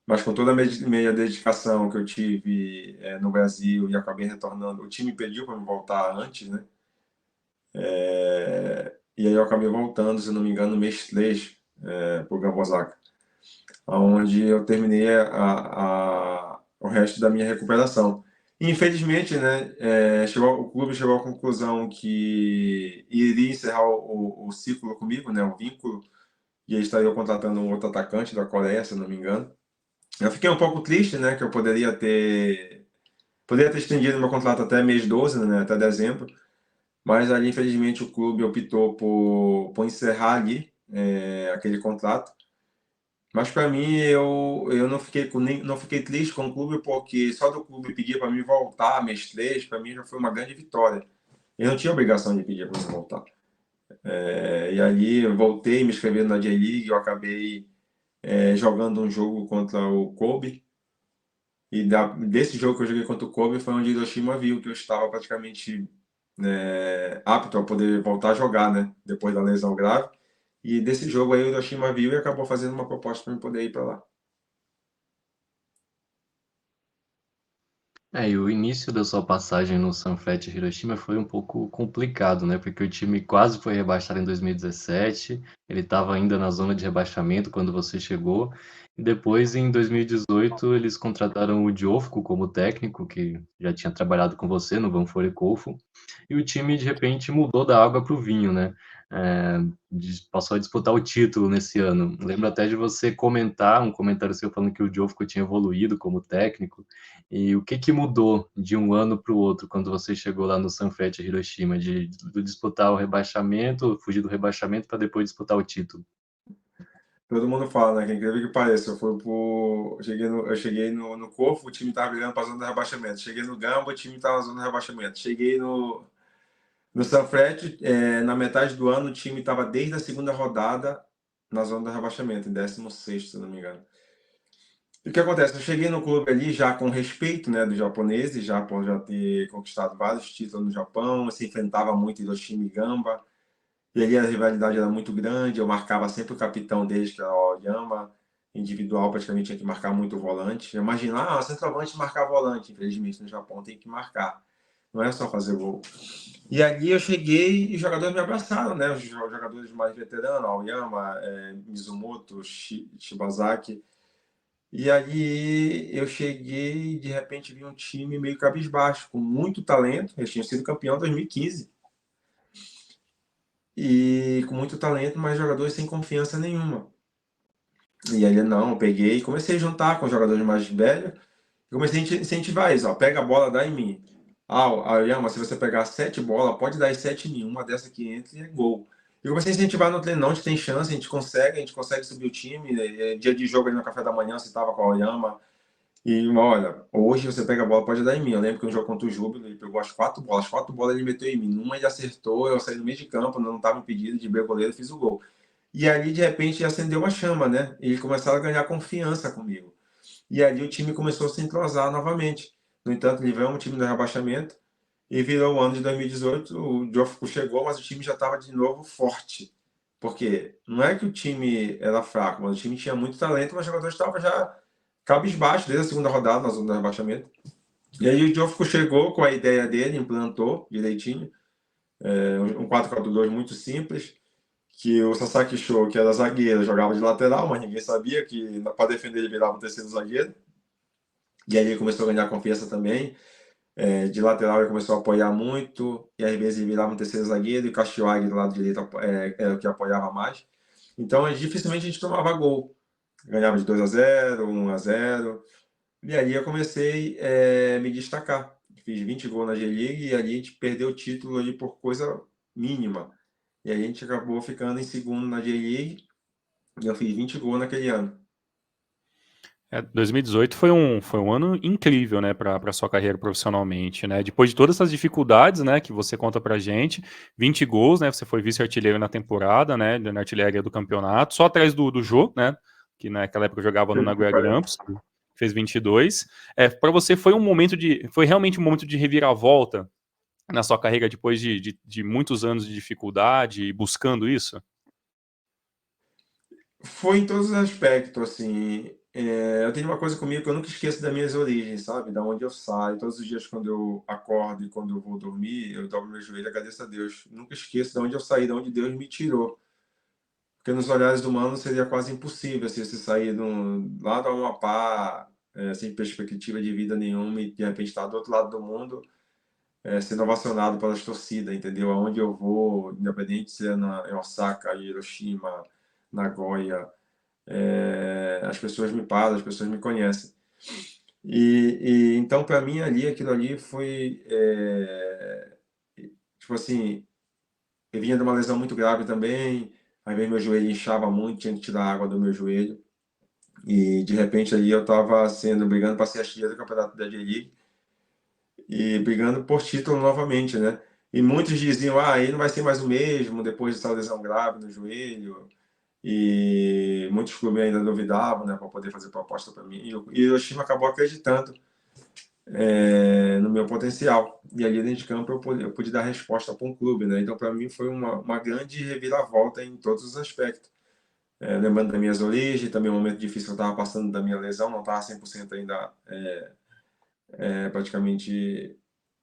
Speaker 2: Mas com toda a minha dedicação que eu tive no Brasil e acabei retornando, o time pediu para me voltar antes, né? E aí eu acabei voltando, se não me engano, no mês 3 para o Gamba Osaka, onde eu terminei o resto da minha recuperação. E, infelizmente, né, o clube chegou à conclusão que iria encerrar o ciclo comigo, né, o vínculo, e eles estariam contratando um outro atacante da Coreia, se não me engano. Eu fiquei um pouco triste, né, que eu poderia ter estendido meu contrato até mês 12, né, até dezembro, mas ali, infelizmente, o clube optou por encerrar ali aquele contrato. Mas para mim, eu não fiquei triste com o clube, porque só do clube pedir para mim voltar mês 3, para mim já foi uma grande vitória. Eu não tinha obrigação de pedir para mim voltar. E ali eu voltei me inscrevendo na J-League, eu acabei jogando um jogo contra o Kobe. E desse jogo que eu joguei contra o Kobe foi onde o Hiroshima viu que eu estava praticamente apto a poder voltar a jogar, né? Depois da lesão grave. E desse jogo aí o Hiroshima viu e acabou fazendo uma proposta para eu poder ir para lá.
Speaker 3: E o início da sua passagem no Sanfrecce Hiroshima foi um pouco complicado, né? Porque o time quase foi rebaixado em 2017, ele estava ainda na zona de rebaixamento quando você chegou, E depois, em 2018, eles contrataram o Diofco como técnico, que já tinha trabalhado com você no Vantfore Koufo, e o time, de repente, mudou da água para o vinho, né? Passou a disputar o título nesse ano. Lembro até de você comentar, um comentário seu falando que o Diofco tinha evoluído como técnico, e o que mudou de um ano para o outro, quando você chegou lá no Sanfrecce Hiroshima, de disputar o rebaixamento, fugir do rebaixamento para depois disputar o título?
Speaker 2: Todo mundo fala, né? Que incrível que pareça. Eu cheguei no Corfo, o time estava brigando para a zona do rebaixamento. Cheguei no Gamba, o time estava na zona do rebaixamento. Cheguei no Sanfrecce, na metade do ano, o time estava desde a segunda rodada na zona do rebaixamento, em 16º, se não me engano. E o que acontece? Eu cheguei no clube ali já com respeito, né, dos japoneses, já por já ter conquistado vários títulos no Japão, se enfrentava muito Hiroshima e Gamba. E ali a rivalidade era muito grande, eu marcava sempre o capitão deles, que era o Oyama, individual, praticamente tinha que marcar muito o volante. Imagina, centroavante marcar volante, infelizmente no Japão tem que marcar, não é só fazer gol. E ali eu cheguei e os jogadores me abraçaram, né? Os jogadores mais veteranos, Aoyama, Mizumoto, Shibazaki. E ali eu cheguei e de repente vi um time meio cabisbaixo, com muito talento. Eles tinham sido campeão em 2015 e com muito talento, mas jogadores sem confiança nenhuma. E aí, não, eu peguei e comecei a juntar com os jogadores mais velhos e comecei a incentivar eles, ó, pega a bola, dá em mim. Yama, se você pegar 7 bolas, pode dar as 7 em mim, uma dessa que entra e é gol. E eu comecei a incentivar no treino, não, a gente tem chance, a gente consegue subir o time. Dia de jogo ali no café da manhã, você estava com a Oyama. E olha, hoje você pega a bola, pode dar em mim. Eu lembro que um jogo contra o Júbilo, ele pegou as 4 bolas ele meteu em mim. Numa ele acertou, eu saí no meio de campo, não estava impedido de ver o goleiro, fiz o gol. E ali, de repente, acendeu uma chama, né? E eles começaram a ganhar confiança comigo. E ali o time começou a se entrosar novamente. No entanto, livramos o time do rebaixamento e virou o ano de 2018. O Diofco chegou, mas o time já estava de novo forte. Porque não é que o time era fraco, mas o time tinha muito talento, mas os jogadores estavam já cabisbaixo desde a segunda rodada, na zona do rebaixamento. E aí o Diofco chegou com a ideia dele, implantou direitinho. Um 4-4-2 muito simples, que o Sasaki Show, que era zagueiro, jogava de lateral, mas ninguém sabia que para defender ele virava um terceiro zagueiro. E aí ele começou a ganhar confiança também. De lateral ele começou a apoiar muito, e às vezes ele virava um terceiro zagueiro, e o Kashiwagi do lado direito era o que apoiava mais. Então, dificilmente a gente tomava gol. Ganhava de 2-0, 1-0. E ali eu comecei a me destacar. Fiz 20 gols na G-League e ali a gente perdeu o título ali por coisa mínima. E aí a gente acabou ficando em segundo na J-League e eu fiz 20 gols naquele ano.
Speaker 1: 2018 foi um ano incrível, né, para sua carreira profissionalmente, né? Depois de todas essas dificuldades, né, que você conta pra gente, 20 gols, né? Você foi vice-artilheiro na temporada, né, na artilharia do campeonato, só atrás do Jô, né, que naquela época jogava no Nagoya Grampus, fez 22. Para você foi realmente um momento de reviravolta na sua carreira depois de muitos anos de dificuldade e buscando isso?
Speaker 2: Foi em todos os aspectos, assim. Eu tenho uma coisa comigo que eu nunca esqueço das minhas origens, sabe? Da onde eu saio. Todos os dias, quando eu acordo e quando eu vou dormir, eu dobro meu joelho e agradeço a Deus. Nunca esqueço de onde eu saí, de onde Deus me tirou. Porque nos olhares humanos seria quase impossível assim, você sair lá do Amapá, sem perspectiva de vida nenhuma e de repente estar do outro lado do mundo, sendo ovacionado pelas torcidas, entendeu? Aonde eu vou, independente se é em Osaka, Hiroshima, Nagoya, as pessoas me param, as pessoas me conhecem. E então, para mim, aquilo ali foi, tipo assim, eu vinha de uma lesão muito grave também, às vezes meu joelho inchava muito, tinha que tirar água do meu joelho. E de repente ali eu estava brigando para ser artilheiro do campeonato da J-League e brigando por título novamente, né? E muitos diziam, ele não vai ser mais o mesmo depois dessa lesão grave no joelho. E muitos clubes ainda duvidavam, né, para poder fazer proposta para mim. E o Hiroshima acabou acreditando no meu potencial. E ali dentro de campo eu pude dar resposta para um clube, né? Então para mim foi uma grande reviravolta em todos os aspectos. Lembrando das minhas origens, também um momento difícil que eu estava passando da minha lesão, não estava 100% ainda praticamente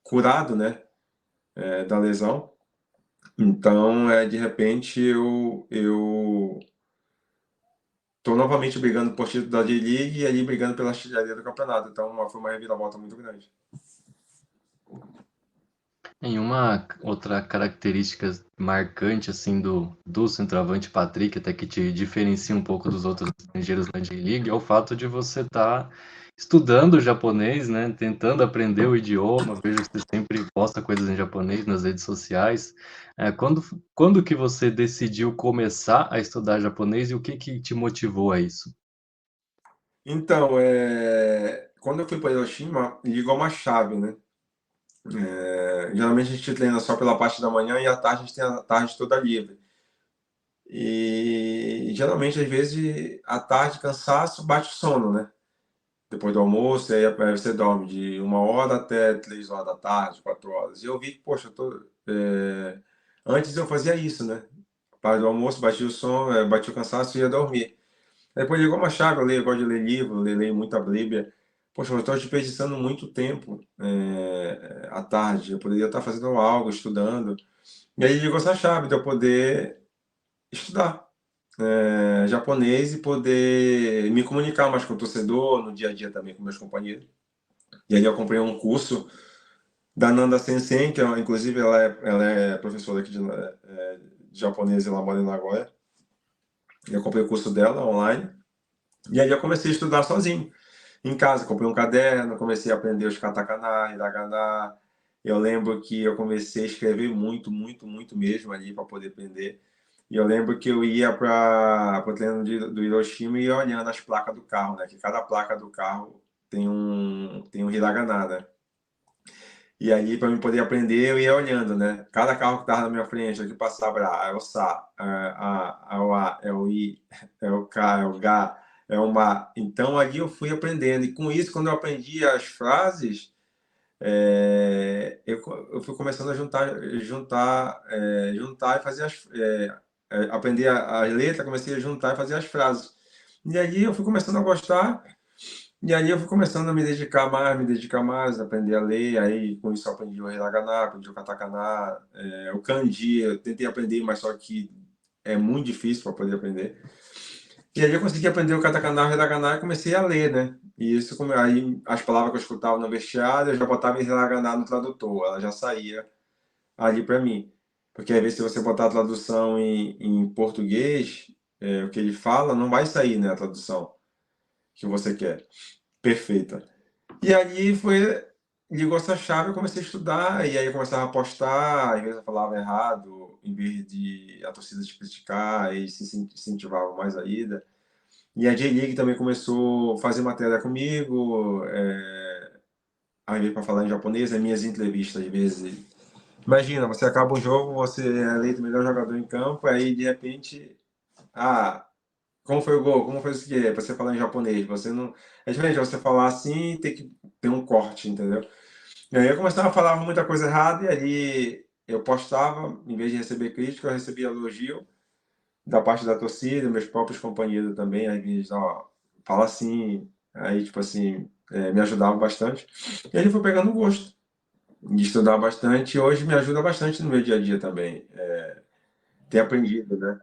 Speaker 2: curado, né, da lesão. Então, de repente, eu estou novamente brigando por título da J-League e ali brigando pela artilharia do campeonato. Então foi uma reviravolta muito grande.
Speaker 3: Em uma outra característica marcante assim do centroavante Patrick, até que te diferencia um pouco dos outros estrangeiros na J-League, é o fato de você estar estudando japonês, né? Tentando aprender o idioma. Vejo que você sempre posta coisas em japonês nas redes sociais. Quando que você decidiu começar a estudar japonês e o que te motivou a isso?
Speaker 2: Então, quando eu fui para Hiroshima, ligou uma chave, né? Geralmente a gente treina só pela parte da manhã e à tarde a gente tem a tarde toda livre. E geralmente, às vezes, à tarde, cansaço, bate o sono, né? Depois do almoço, aí você dorme de 1 hora até 3 horas da tarde, 4 horas. E eu vi que, poxa, antes eu fazia isso, né? Para do almoço, batia o sono, batia o cansaço e ia dormir. Depois ligou uma chave, eu gosto de ler livro, leio muita Bíblia. Poxa, eu estou desperdiçando muito tempo à tarde. Eu poderia estar fazendo algo, estudando. E aí ligou essa chave de eu poder estudar japonês e poder me comunicar mais com o torcedor, no dia a dia também com meus companheiros. E aí eu comprei um curso da Nanda Sensei, que inclusive ela é professora aqui de japonês e ela mora em Nagoya. Eu comprei o curso dela online. E aí eu comecei a estudar sozinho. Em casa, comprei um caderno, comecei a aprender os katakana, hiragana. Eu lembro que eu comecei a escrever muito, muito, muito mesmo ali para poder aprender. E eu lembro que eu ia para o treino do Hiroshima e ia olhando as placas do carro, né? Que cada placa do carro tem um hiragana, né? E ali, para eu poder aprender, eu ia olhando, né? Cada carro que estava na minha frente, aqui passava, é o Sa, é o A, é o I, é o K, é o G, é o Ma. Então, ali eu fui aprendendo. E com isso, quando eu aprendi as frases, eu fui começando a juntar e fazer aprender as letras, comecei a juntar e fazer as frases. E ali eu fui começando a gostar, e ali eu fui começando a me dedicar mais, aprender a ler. Aí com isso eu aprendi o hiragana, aprendi o katakana, o kanji. Eu tentei aprender, mas só que é muito difícil para poder aprender. E aí eu consegui aprender o katakana, o hiragana e comecei a ler, né? E isso, aí as palavras que eu escutava no vestiário, eu já botava em hiragana no tradutor, ela já saía ali para mim. Porque às vezes se você botar a tradução em português, o que ele fala, não vai sair, né, a tradução que você quer, perfeita. E ali ligou essa chave, eu comecei a estudar, e aí eu começava a postar, às vezes eu falava errado, em vez de a torcida te criticar, e se incentivava mais ainda. E a J-League também começou a fazer matéria comigo, às vezes para falar em japonês, as minhas entrevistas, às vezes. Imagina, você acaba um jogo, você é eleito o melhor jogador em campo, aí de repente, como foi o gol? Como foi isso que é? Você falar em japonês, você não. É diferente você falar assim e ter que ter um corte, entendeu? E aí eu começava a falar muita coisa errada e ali eu postava, em vez de receber crítica, eu recebia elogio da parte da torcida, meus próprios companheiros também, às vezes, fala assim, aí tipo assim, me ajudavam bastante. E aí eu fui pegando gosto de estudar bastante e hoje me ajuda bastante no meu dia a dia também. Ter aprendido, né?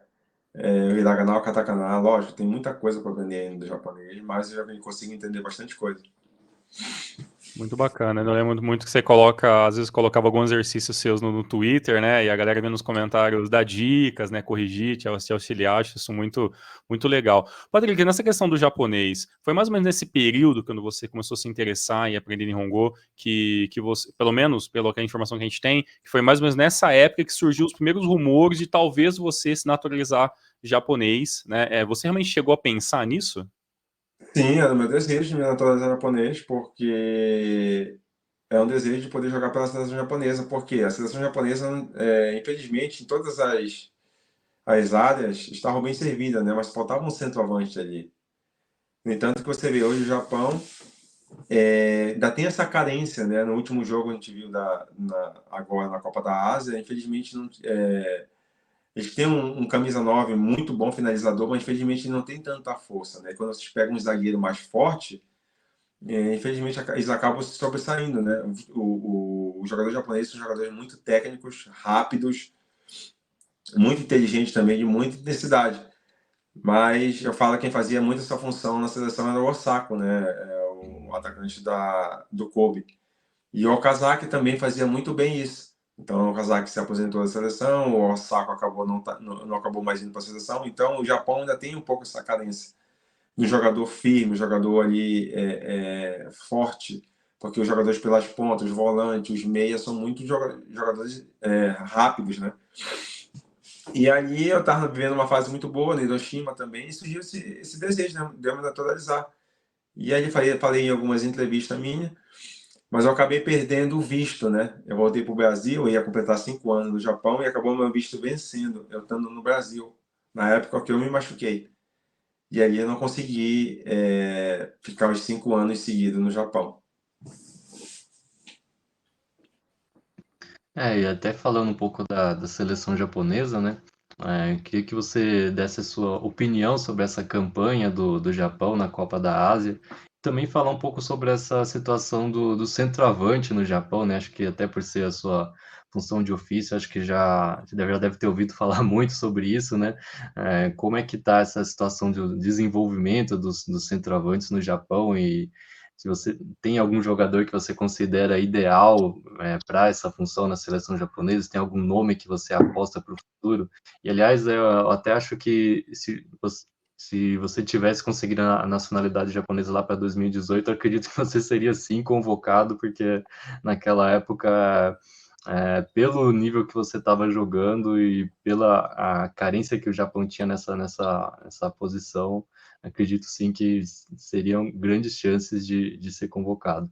Speaker 2: O hiragana, o katakana, lógico, tem muita coisa para aprender ainda do japonês, mas eu já consigo entender bastante coisa.
Speaker 1: Muito bacana. Eu lembro muito que você coloca, às vezes colocava alguns exercícios seus no Twitter, né? E a galera vem nos comentários dá dicas, né? Corrigir, te auxiliar, acho isso muito, muito legal. Patrick, nessa questão do japonês, foi mais ou menos nesse período, quando você começou a se interessar em aprender Nihongo, que você, pelo menos, pela informação que a gente tem, que foi mais ou menos nessa época que surgiu os primeiros rumores de talvez você se naturalizar japonês, né? Você realmente chegou a pensar nisso?
Speaker 2: Sim, era o meu desejo de me naturalizar japonês, porque é um desejo de poder jogar pela seleção japonesa, porque a seleção japonesa, infelizmente, em todas as áreas, estava bem servida, né? Mas faltava um centroavante ali. No entanto, que você vê hoje o Japão ainda tem essa carência, né? No último jogo a gente viu agora na Copa da Ásia, infelizmente não, eles têm um camisa 9 muito bom finalizador, mas infelizmente não tem tanta força, né? Quando vocês pegam um zagueiro mais forte, infelizmente eles acabam se sobressaindo, né? Os jogadores japoneses são jogadores muito técnicos, rápidos, muito inteligentes também, de muita intensidade. Mas eu falo que quem fazia muito essa função na seleção era o Osako, né? O atacante do Kobe. E o Okazaki também fazia muito bem isso. Então o Okazaki se aposentou da seleção, o Osako acabou não acabou mais indo para a seleção. Então o Japão ainda tem um pouco essa carência de um jogador firme, um jogador ali forte, porque os jogadores pelas pontas, os volantes, os meias são muito jogadores rápidos, né? E ali eu estava vivendo uma fase muito boa, no Hiroshima também, e surgiu esse desejo, né, de eu me naturalizar. E aí falei em algumas entrevistas minhas, mas eu acabei perdendo o visto, né? Eu voltei para o Brasil, eu ia completar 5 anos no Japão e acabou meu visto vencendo, eu estando no Brasil, na época que eu me machuquei. E aí eu não consegui ficar os 5 anos seguidos no Japão.
Speaker 3: E até falando um pouco da seleção japonesa, né? Queria que você desse a sua opinião sobre essa campanha do Japão na Copa da Ásia. Também falar um pouco sobre essa situação do centroavante no Japão, né? Acho que até por ser a sua função de ofício, acho que já deve ter ouvido falar muito sobre isso, né? Como é que está essa situação de desenvolvimento dos centroavantes no Japão e se você tem algum jogador que você considera ideal para essa função na seleção japonesa, tem algum nome que você aposta para o futuro? E, aliás, eu até acho que se você tivesse conseguido a nacionalidade japonesa lá para 2018, eu acredito que você seria sim convocado, porque naquela época, pelo nível que você estava jogando e pela a carência que o Japão tinha nessa posição, acredito sim que seriam grandes chances de ser convocado.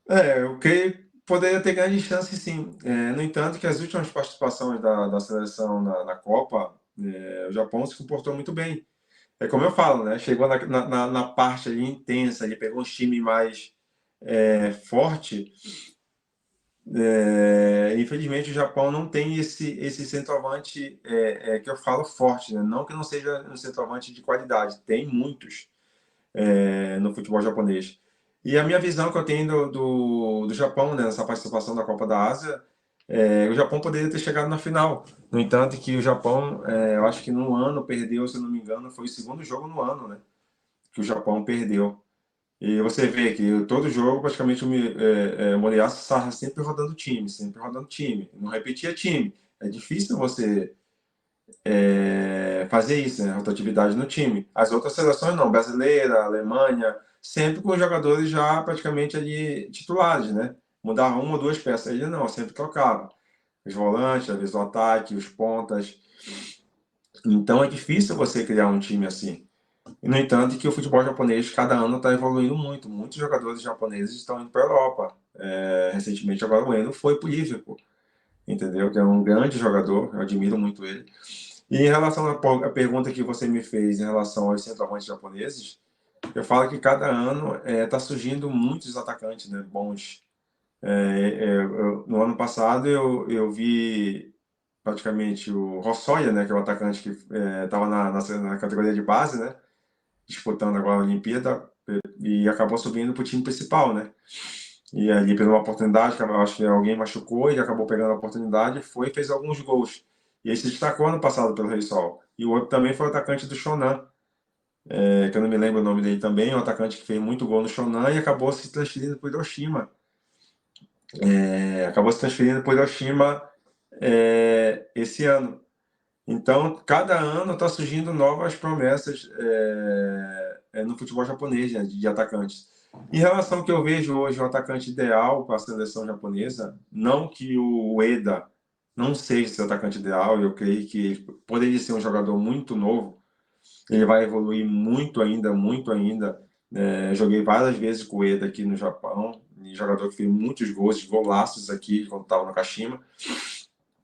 Speaker 2: Eu creio que poderia ter grandes chances, sim. No entanto, que as últimas participações da seleção na Copa, o Japão se comportou muito bem. É como eu falo, né? Chegou na parte ali intensa, ele pegou um time mais forte. Infelizmente, o Japão não tem esse centroavante que eu falo forte, né? Não que não seja um centroavante de qualidade, tem muitos no futebol japonês. E a minha visão que eu tenho do Japão, né, nessa participação da Copa da Ásia, o Japão poderia ter chegado na final. No entanto, que o Japão, eu acho que no ano perdeu, se eu não me engano, foi o segundo jogo no ano, né, que o Japão perdeu. E você vê que todo jogo, praticamente, o Moriyasu estava sempre rodando time, sempre rodando time. Não repetia time. É difícil você fazer isso, né? Rotatividade no time. As outras seleções não, brasileira, Alemanha, sempre com os jogadores já praticamente ali titulares, né? Mudava uma ou duas peças. Ele não, sempre trocava. Os volantes, às vezes o ataque, os pontas. Então é difícil você criar um time assim. No entanto, que o futebol japonês cada ano está evoluindo muito. Muitos jogadores japoneses estão indo para a Europa. Recentemente, agora o Endo foi para o Liverpool, entendeu? Que é um grande jogador, eu admiro muito ele. E em relação à pergunta que você me fez em relação aos centroavantes japoneses, eu falo que cada ano está surgindo muitos atacantes, né, bons. No ano passado eu vi praticamente o Hosoya, né, que é o atacante que estava na categoria de base, né, disputando agora a Olimpíada e acabou subindo para o time principal, né. E ali pegou uma oportunidade, eu acho que alguém machucou e acabou pegando a oportunidade, foi e fez alguns gols. E ele se destacou ano passado pelo Rei Sol. E o outro também foi o atacante do Shonan, que eu não me lembro o nome dele também, um atacante que fez muito gol no Shonan e acabou se transferindo para o Hiroshima. Acabou se transferindo para o Hiroshima esse ano. Então, cada ano está surgindo novas promessas no futebol japonês, né, de atacantes. Em relação ao que eu vejo hoje, o atacante ideal para a seleção japonesa, não que o Ueda não seja esse atacante ideal, eu creio que ele poderia ser um jogador muito novo, ele vai evoluir muito ainda, muito ainda. Joguei várias vezes com o Ueda aqui no Japão, jogador que fez muitos gols, golaços aqui quando estava no Kashima.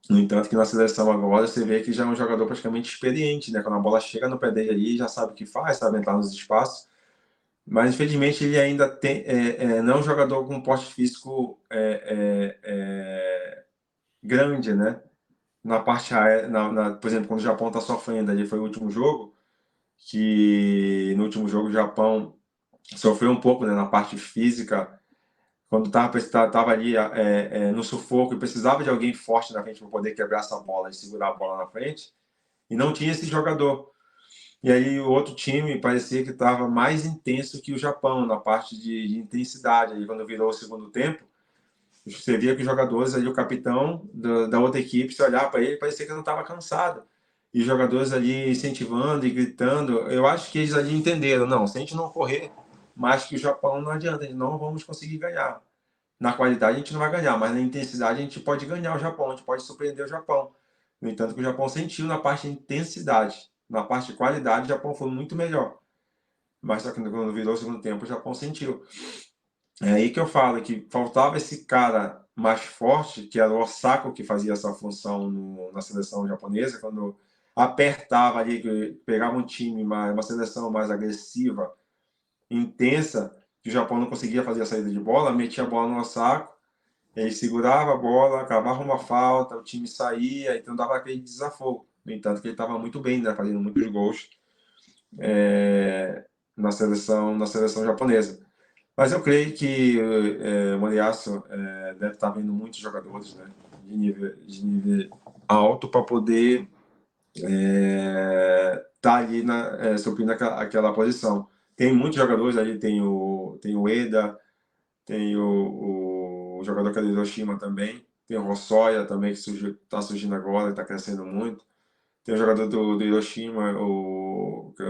Speaker 2: No entanto, que na seleção agora você vê que já é um jogador praticamente experiente, né? Quando a bola chega no pé dele ali, já sabe o que faz, sabe entrar nos espaços. Mas, infelizmente, ele ainda não é um jogador com um porte físico grande, né? Na parte, por exemplo, quando o Japão está sofrendo, ali foi o último jogo, que no último jogo o Japão sofreu um pouco, né, na parte física, quando estava ali no sufoco e precisava de alguém forte na frente para poder quebrar essa bola e segurar a bola na frente. E não tinha esse jogador. E aí o outro time parecia que estava mais intenso que o Japão, na parte de intensidade. Aí quando virou o segundo tempo, você via que os jogadores ali, o capitão da outra equipe, se olhar para ele, parecia que não estava cansado. E os jogadores ali incentivando e gritando. Eu acho que eles ali entenderam, não, se a gente não correr mais que o Japão, não adianta, não vamos conseguir ganhar. Na qualidade a gente não vai ganhar, mas na intensidade a gente pode ganhar o Japão, a gente pode surpreender o Japão. No entanto, que o Japão sentiu na parte de intensidade. Na parte de qualidade, o Japão foi muito melhor. Mas só que quando virou o segundo tempo, o Japão sentiu. É aí que eu falo que faltava esse cara mais forte, que era o Osako, que fazia essa função na seleção japonesa, quando apertava ali, pegava um time, uma seleção mais agressiva, intensa, que o Japão não conseguia fazer a saída de bola, metia a bola no Osako, ele segurava a bola, cavava uma falta, o time saía, então dava aquele desafogo. No entanto, que ele estava muito bem, né, fazendo muitos gols na seleção japonesa. Mas eu creio que o Moriyasu deve estar vendo muitos jogadores, né, de nível alto para poder estar ali suprindo aquela posição. Tem muitos jogadores ali, tem o Eda, tem o jogador que é do Hiroshima também, tem o Hosoya também, que está surgindo agora, está crescendo muito. Tem o jogador do Hiroshima, que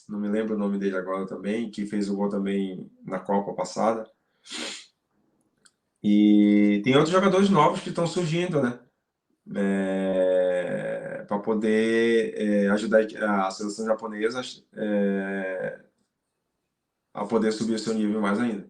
Speaker 2: não me lembro o nome dele agora também, que fez o gol também na Copa passada. E tem outros jogadores novos que estão surgindo, né? Para poder ajudar a seleção japonesa a poder subir o seu nível mais ainda.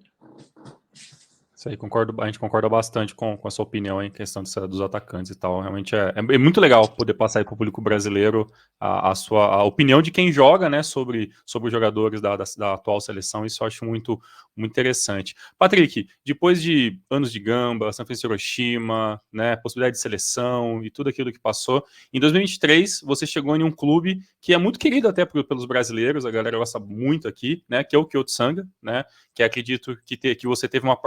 Speaker 1: Isso aí, a gente concorda bastante com a sua opinião em questão dos atacantes e tal. Realmente é muito legal poder passar aí para o público brasileiro a opinião de quem joga, né, sobre os jogadores da atual seleção. Isso eu acho muito, muito interessante. Patrick, depois de anos de Gamba, San Francisco Hiroshima, né, possibilidade de seleção e tudo aquilo que passou, em 2023 você chegou em um clube que é muito querido até pelos brasileiros, a galera gosta muito aqui, né, que é o Kyoto Sanga, né, que acredito que você teve uma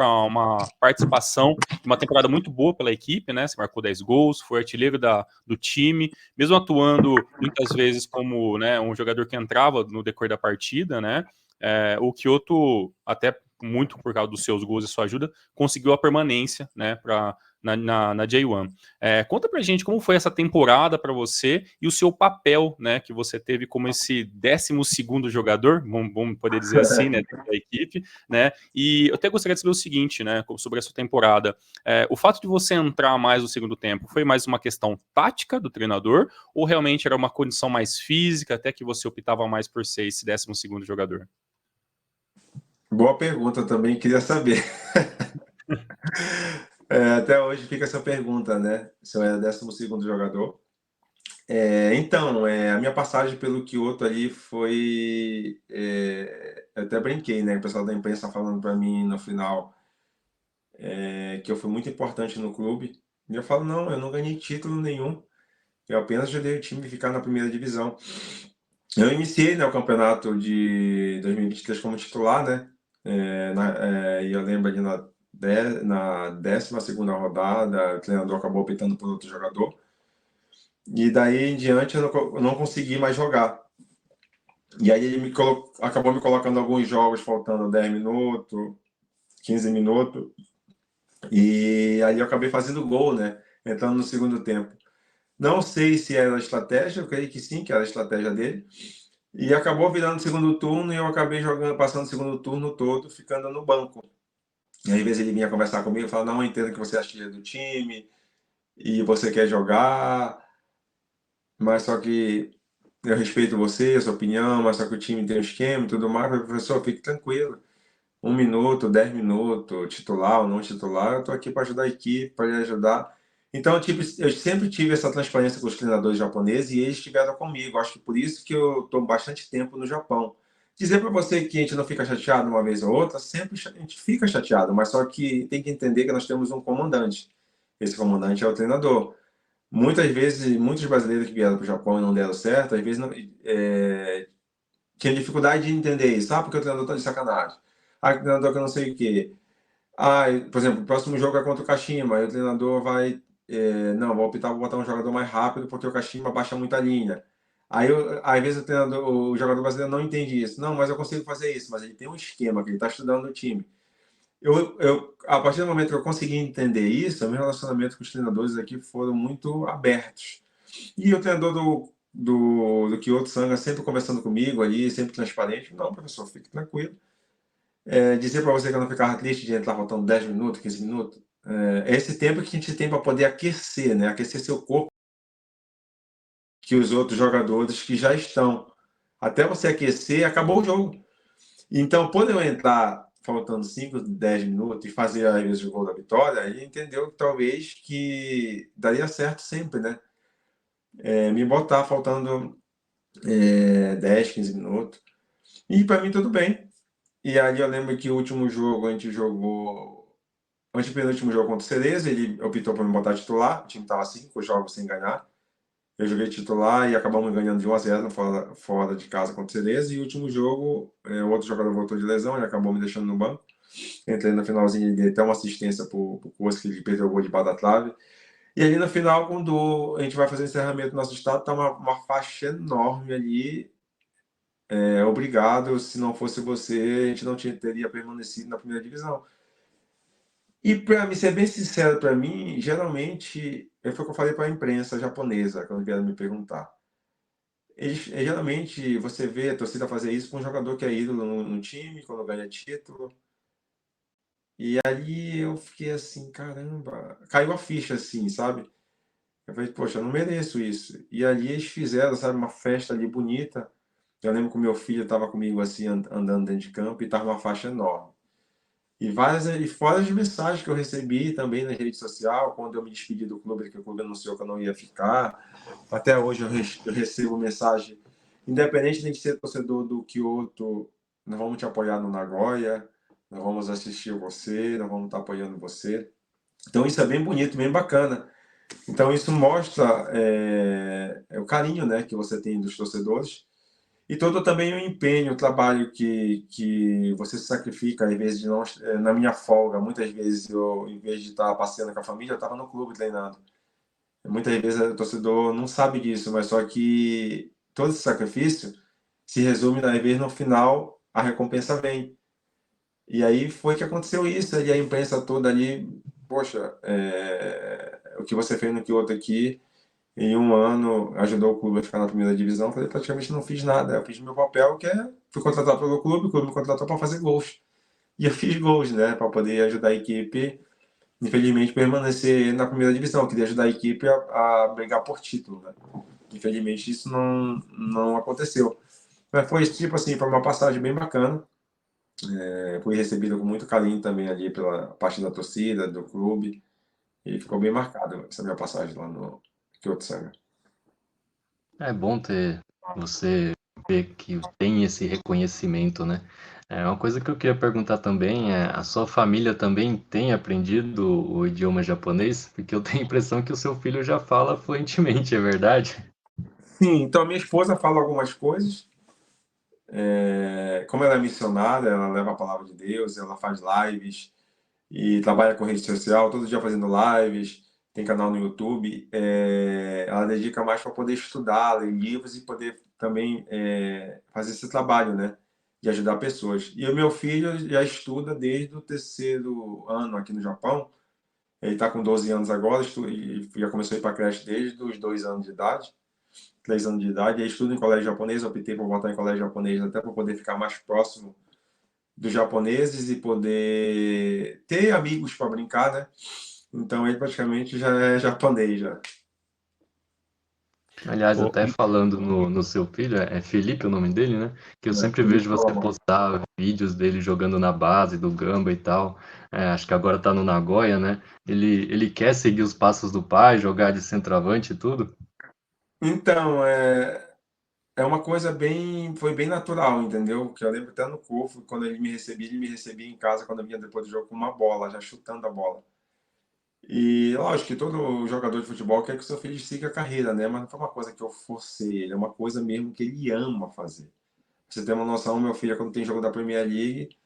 Speaker 1: participação, uma temporada muito boa pela equipe, né? Você marcou 10 gols, foi artilheiro do time, mesmo atuando muitas vezes como, né, um jogador que entrava no decorrer da partida, né? O Kyoto, até muito por causa dos seus gols e sua ajuda, conseguiu a permanência, né, na J1. Conta pra gente como foi essa temporada para você e o seu papel, né, que você teve como esse 12º jogador, vamos poder dizer assim, né, da equipe, né, e eu até gostaria de saber o seguinte, né, sobre essa temporada, o fato de você entrar mais no segundo tempo, foi mais uma questão tática do treinador, ou realmente era uma condição mais física, até que você optava mais por ser esse 12º jogador?
Speaker 2: Boa pergunta, também queria saber. Até hoje fica essa pergunta, né? Se eu era 12º jogador. Então, a minha passagem pelo Kyoto ali foi. Eu até brinquei, né? O pessoal da imprensa falando para mim no final que eu fui muito importante no clube. E eu falo, não, eu não ganhei título nenhum. Eu apenas ajudei o time a ficar na primeira divisão. Eu iniciei, né, o campeonato de 2023 como titular, né? E eu lembro ali na 12ª rodada, o treinador acabou optando por outro jogador. E daí em diante eu não consegui mais jogar. E aí ele acabou me colocando alguns jogos faltando 10 minutos, 15 minutos. E aí eu acabei fazendo gol, né? Entrando no segundo tempo. Não sei se era a estratégia, eu creio que sim, que era a estratégia dele. E acabou virando o segundo turno e eu acabei passando o segundo turno todo, ficando no banco. E aí, às vezes ele vinha conversar comigo e falava, não, eu entendo que você é artilheiro do time e você quer jogar, mas só que eu respeito você, a sua opinião, mas só que o time tem um esquema e tudo mais. Eu falei, professor, fique tranquilo. 1 minuto, 10 minutos, titular ou não titular, eu estou aqui para ajudar a equipe, para lhe ajudar. Então, eu sempre tive essa transparência com os treinadores japoneses e eles estiveram comigo. Acho que por isso que eu estou bastante tempo no Japão. Dizer para você que a gente não fica chateado uma vez ou outra, sempre a gente fica chateado, mas só que tem que entender que nós temos um comandante. Esse comandante é o treinador. Muitas vezes, muitos brasileiros que vieram para o Japão e não deram certo, às vezes tinha dificuldade de entender isso. Porque o treinador está de sacanagem. O treinador que eu não sei o quê. Por exemplo, o próximo jogo é contra o Kashima, aí o treinador vai não, vou optar por botar um jogador mais rápido porque o Kashima baixa muito a linha. Aí, às vezes, o jogador brasileiro não entende isso. Não, mas eu consigo fazer isso. Mas ele tem um esquema que ele está estudando no time. A partir do momento que eu consegui entender isso, o meu relacionamento com os treinadores aqui foram muito abertos. E o treinador do Kyoto Sanga sempre conversando comigo ali, sempre transparente. Não, professor, fique tranquilo. Dizer para você que eu não ficava triste de entrar faltando 10 minutos, 15 minutos. É esse tempo que a gente tem para poder aquecer, né? Aquecer seu corpo, que os outros jogadores que já estão. Até você aquecer, acabou o jogo. Então, quando eu entrar faltando 5, 10 minutos e fazer, às vezes, o gol da vitória, ele entendeu que talvez que daria certo sempre, né? Me botar faltando 10, 15 minutos. E para mim, tudo bem. E aí eu lembro que o último jogo, a gente jogou... O antepenúltimo jogo contra o Cerezo, ele optou por me botar titular. O time estava 5 jogos sem ganhar. Eu joguei titular e acabamos ganhando de 1-0 fora de casa contra o Cerezo. E o último jogo, o outro jogador voltou de lesão, ele acabou me deixando no banco. Entrei no finalzinho e dei até uma assistência para o Koski, que ele perdeu o gol de debaixo da trave. E ali no final, quando a gente vai fazer o encerramento do nosso estado, tá uma faixa enorme ali. Obrigado, se não fosse você, a gente não teria permanecido na primeira divisão. E para me ser bem sincero, para mim, geralmente, foi o que eu falei para a imprensa japonesa, quando vieram me perguntar. Geralmente, você vê a torcida fazer isso com um jogador que é ídolo no time, quando ganha título. E ali eu fiquei assim, caramba, caiu a ficha assim, sabe? Eu falei, poxa, eu não mereço isso. E ali eles fizeram, sabe, uma festa ali bonita. Eu lembro que o meu filho estava comigo assim, andando dentro de campo, e estava uma faixa enorme. E fora as mensagens que eu recebi também na rede social, quando eu me despedi do clube, que o clube anunciou que eu não ia ficar. Até hoje eu recebo mensagem, independente de ser torcedor do Kyoto, nós vamos te apoiar no Nagoya, nós vamos assistir você, nós vamos estar apoiando você. Então isso é bem bonito, bem bacana. Então isso mostra o carinho, né, que você tem dos torcedores. E todo também o empenho, o trabalho que você se sacrifica, às vezes, de não, na minha folga, muitas vezes, eu, em vez de estar passeando com a família, eu estava no clube treinando. Muitas vezes o torcedor não sabe disso, mas só que todo esse sacrifício se resume, às vezes, no final, a recompensa vem. E aí foi que aconteceu isso, e a imprensa toda ali, poxa, o que você fez no Kyoto aqui, em um ano, ajudou o clube a ficar na primeira divisão. Eu falei, praticamente não fiz nada. Eu fiz meu papel, que fui contratado pelo clube, o clube me contratou para fazer gols. E eu fiz gols, né, para poder ajudar a equipe, infelizmente, permanecer na primeira divisão. Eu queria ajudar a equipe a brigar por título, né. Infelizmente, isso não aconteceu. Mas foi tipo assim, foi uma passagem bem bacana. Fui recebido com muito carinho também ali pela parte da torcida, do clube. E ficou bem marcado essa minha passagem lá no Kyoto Sanga.
Speaker 3: É bom ter você ver que tem esse reconhecimento, né? Uma coisa que eu queria perguntar também é, a sua família também tem aprendido o idioma japonês? Porque eu tenho a impressão que o seu filho já fala fluentemente, é verdade?
Speaker 2: Sim, então minha esposa fala algumas coisas. Como ela é missionária, ela leva a palavra de Deus, ela faz lives e trabalha com rede social, todo dia fazendo lives, tem canal no YouTube. Ela dedica mais para poder estudar, ler livros e poder também fazer esse trabalho, né? De ajudar pessoas. E o meu filho já estuda desde o 3º ano aqui no Japão. Ele está com 12 anos agora e já começou a ir para a creche desde os 2 anos de idade. 3 anos de idade, e aí estudo em colégio japonês, optei por voltar em colégio japonês até para poder ficar mais próximo dos japoneses e poder ter amigos para brincar, né? Então ele praticamente já é japonês já.
Speaker 3: Aliás,
Speaker 1: Ô,
Speaker 3: até falando no seu filho, é Felipe o nome dele, né? Que eu sempre vejo você postar vídeos dele jogando na base do Gamba e tal. Acho que agora tá no Nagoya, né? Ele quer seguir os passos do pai, jogar de centroavante e tudo?
Speaker 2: Então, é uma coisa foi bem natural, entendeu? Que eu lembro até no Kofu, quando ele me recebia em casa quando eu vinha depois do jogo com uma bola, já chutando a bola. E lógico que todo jogador de futebol quer que o seu filho siga a carreira, né? Mas não foi uma coisa que eu forcei ele, é uma coisa mesmo que ele ama fazer. Pra você ter uma noção, meu filho, quando tem jogo da Premier League,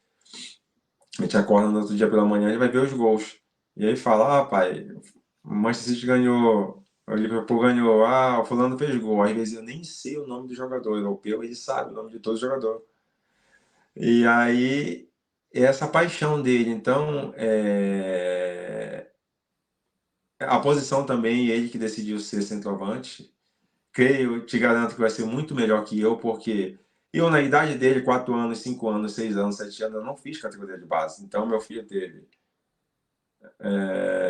Speaker 2: a gente acorda no outro dia pela manhã e vai ver os gols. E aí fala, pai, O Manchester City ganhou, o Liverpool ganhou, o fulano fez gol. Às vezes eu nem sei o nome do jogador europeu, ele sabe o nome de todo jogador. E aí, essa paixão dele. Então, a posição também, ele que decidiu ser centroavante. Creio, te garanto que vai ser muito melhor que eu, porque eu, na idade dele, 4 anos, 5 anos, 6 anos, 7 anos, eu não fiz categoria de base. Então, meu filho teve.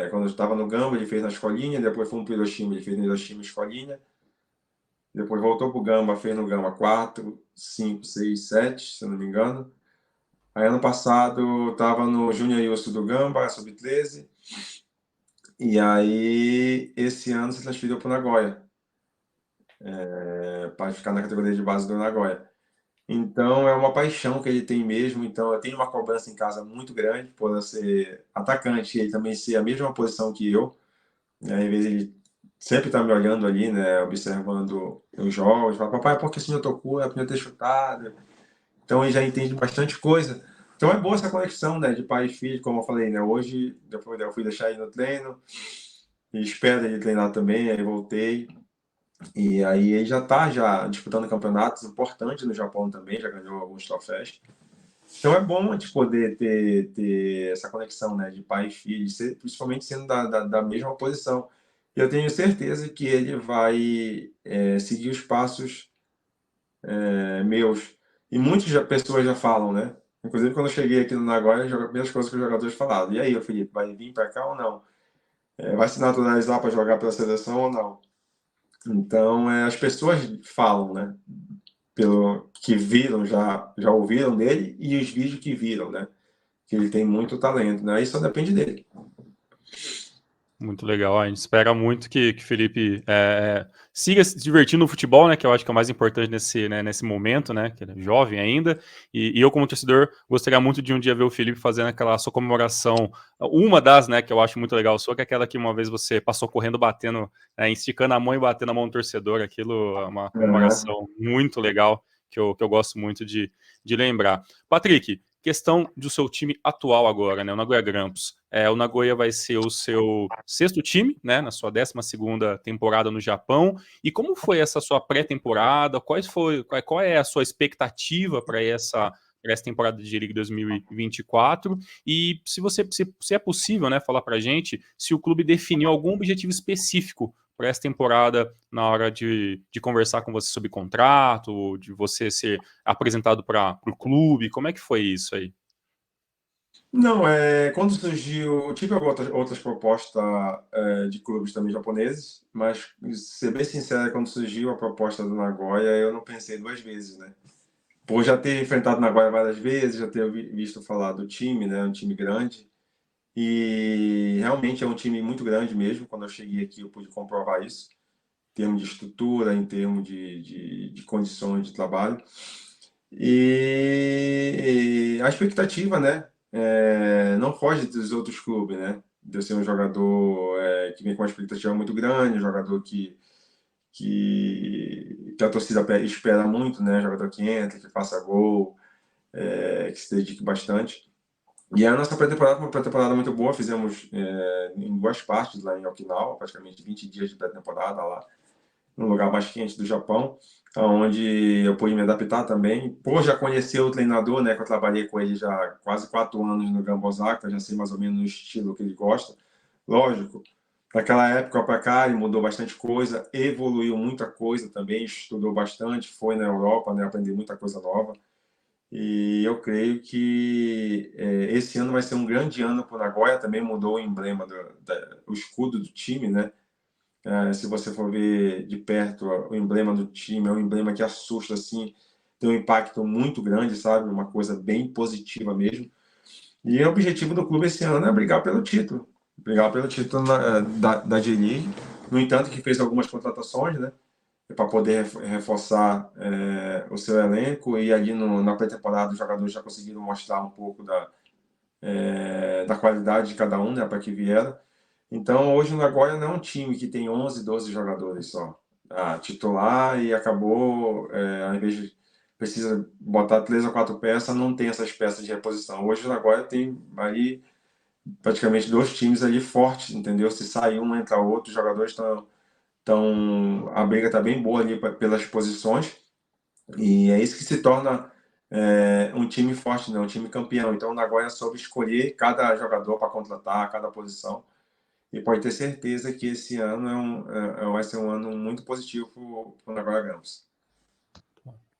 Speaker 2: Quando eu estava no Gamba, ele fez na escolinha, depois foi para o Hiroshima, ele fez no Hiroshima escolinha, depois voltou para o Gamba, fez no Gamba 4, 5, 6, 7, se eu não me engano. Aí, ano passado, estava no Júnior Yusu do Gamba, sub-13, e aí, esse ano, se transferiu para o Nagoya, para ficar na categoria de base do Nagoya. Então, é uma paixão que ele tem mesmo. Então, eu tenho uma cobrança em casa muito grande por ser atacante e ele também ser a mesma posição que eu. Às vezes ele sempre está me olhando ali, né, observando os jogos. Fala, papai, por que você não tocou? É para eu ter chutado. Então, ele já entende bastante coisa. Então, é boa essa conexão, né, de pai e filho, como eu falei, né. Hoje, depois eu fui deixar ele no treino e espero ele treinar também. Aí voltei. E aí ele já está disputando campeonatos importantes no Japão também, já ganhou alguns troféus. Então é bom a gente poder ter essa conexão, né, de pai e filho, principalmente sendo da mesma posição. E eu tenho certeza que ele vai seguir os passos meus. E muitas pessoas já falam, né? Inclusive, quando eu cheguei aqui no Nagoya, as primeiras coisas que os jogadores falaram. E aí, Felipe, vai vir para cá ou não? Vai se naturalizar para jogar pela seleção ou não? Então, as pessoas falam, né? Pelo que viram, já ouviram dele, e os vídeos que viram, né? Que ele tem muito talento, né? Aí só depende dele.
Speaker 1: Muito legal. A gente espera muito que Felipe siga se divertindo no futebol, né? Que eu acho que é o mais importante nesse momento, né? Que ele é jovem ainda. E eu, como torcedor, gostaria muito de um dia ver o Felipe fazendo aquela sua comemoração. Uma das, né? Que eu acho muito legal sua, que é aquela que uma vez você passou correndo, batendo, esticando a mão e batendo a mão do torcedor. Aquilo é uma comemoração muito legal que eu gosto muito de lembrar. Patrick, questão do seu time atual agora, né? O Nagoya Grampus. O Nagoya vai ser o seu 6º time, né? Na sua 12ª temporada no Japão. E como foi essa sua pré-temporada? Qual é a sua expectativa para essa temporada de J-League 2024? E se é possível, né, falar para a gente se o clube definiu algum objetivo específico para essa temporada na hora de conversar com você sobre contrato, de você ser apresentado para o clube, como é que foi isso aí?
Speaker 2: Não, quando surgiu, eu tive outras propostas de clubes também japoneses, mas, ser bem sincero, quando surgiu a proposta do Nagoya, eu não pensei 2 vezes, né? Por já ter enfrentado Nagoya várias vezes, já ter visto falar do time, né? Um time grande. E realmente é um time muito grande mesmo. Quando eu cheguei aqui, eu pude comprovar isso, em termos de estrutura, em termos de condições de trabalho. E a expectativa, né? Não foge dos outros clubes, né? De eu ser um jogador que vem com uma expectativa muito grande, um jogador que a torcida espera muito, né? Jogador que entra, que faça gol, que se dedique bastante. E a nossa pré-temporada foi uma pré-temporada muito boa, fizemos em 2 partes lá em Okinawa, praticamente 20 dias de pré-temporada lá, no lugar mais quente do Japão, onde eu pude me adaptar também. Por já conhecer o treinador, né, que eu trabalhei com ele já há quase 4 anos no Gamba Osaka, já sei mais ou menos o estilo que ele gosta. Lógico, daquela época para cá ele mudou bastante coisa, evoluiu muita coisa também, estudou bastante, foi na Europa, né, aprendeu muita coisa nova. E eu creio que esse ano vai ser um grande ano para o Nagoya. Também mudou o emblema, o escudo do time, né? Se você for ver de perto, o emblema do time é um emblema que assusta, assim, tem um impacto muito grande, sabe? Uma coisa bem positiva mesmo. E o objetivo do clube esse ano é brigar pelo título. Brigar pelo título da J-League. No entanto, que fez algumas contratações, né? Para poder reforçar o seu elenco, e ali na pré-temporada os jogadores já conseguiram mostrar um pouco da qualidade de cada um, né, para que vieram. Então, hoje o Nagoya não é um time que tem 11, 12 jogadores só. Titular e acabou, ao invés de precisa botar 3 ou 4 peças, não tem essas peças de reposição. Hoje o Nagoya tem aí praticamente 2 times ali fortes, entendeu? Se sair um, entra outro, os jogadores a briga está bem boa ali pelas posições, e é isso que se torna um time forte, né? Um time campeão. Então o Nagoya soube escolher cada jogador para contratar, cada posição, e pode ter certeza que esse ano vai ser um ano muito positivo para o Nagoya Grampus.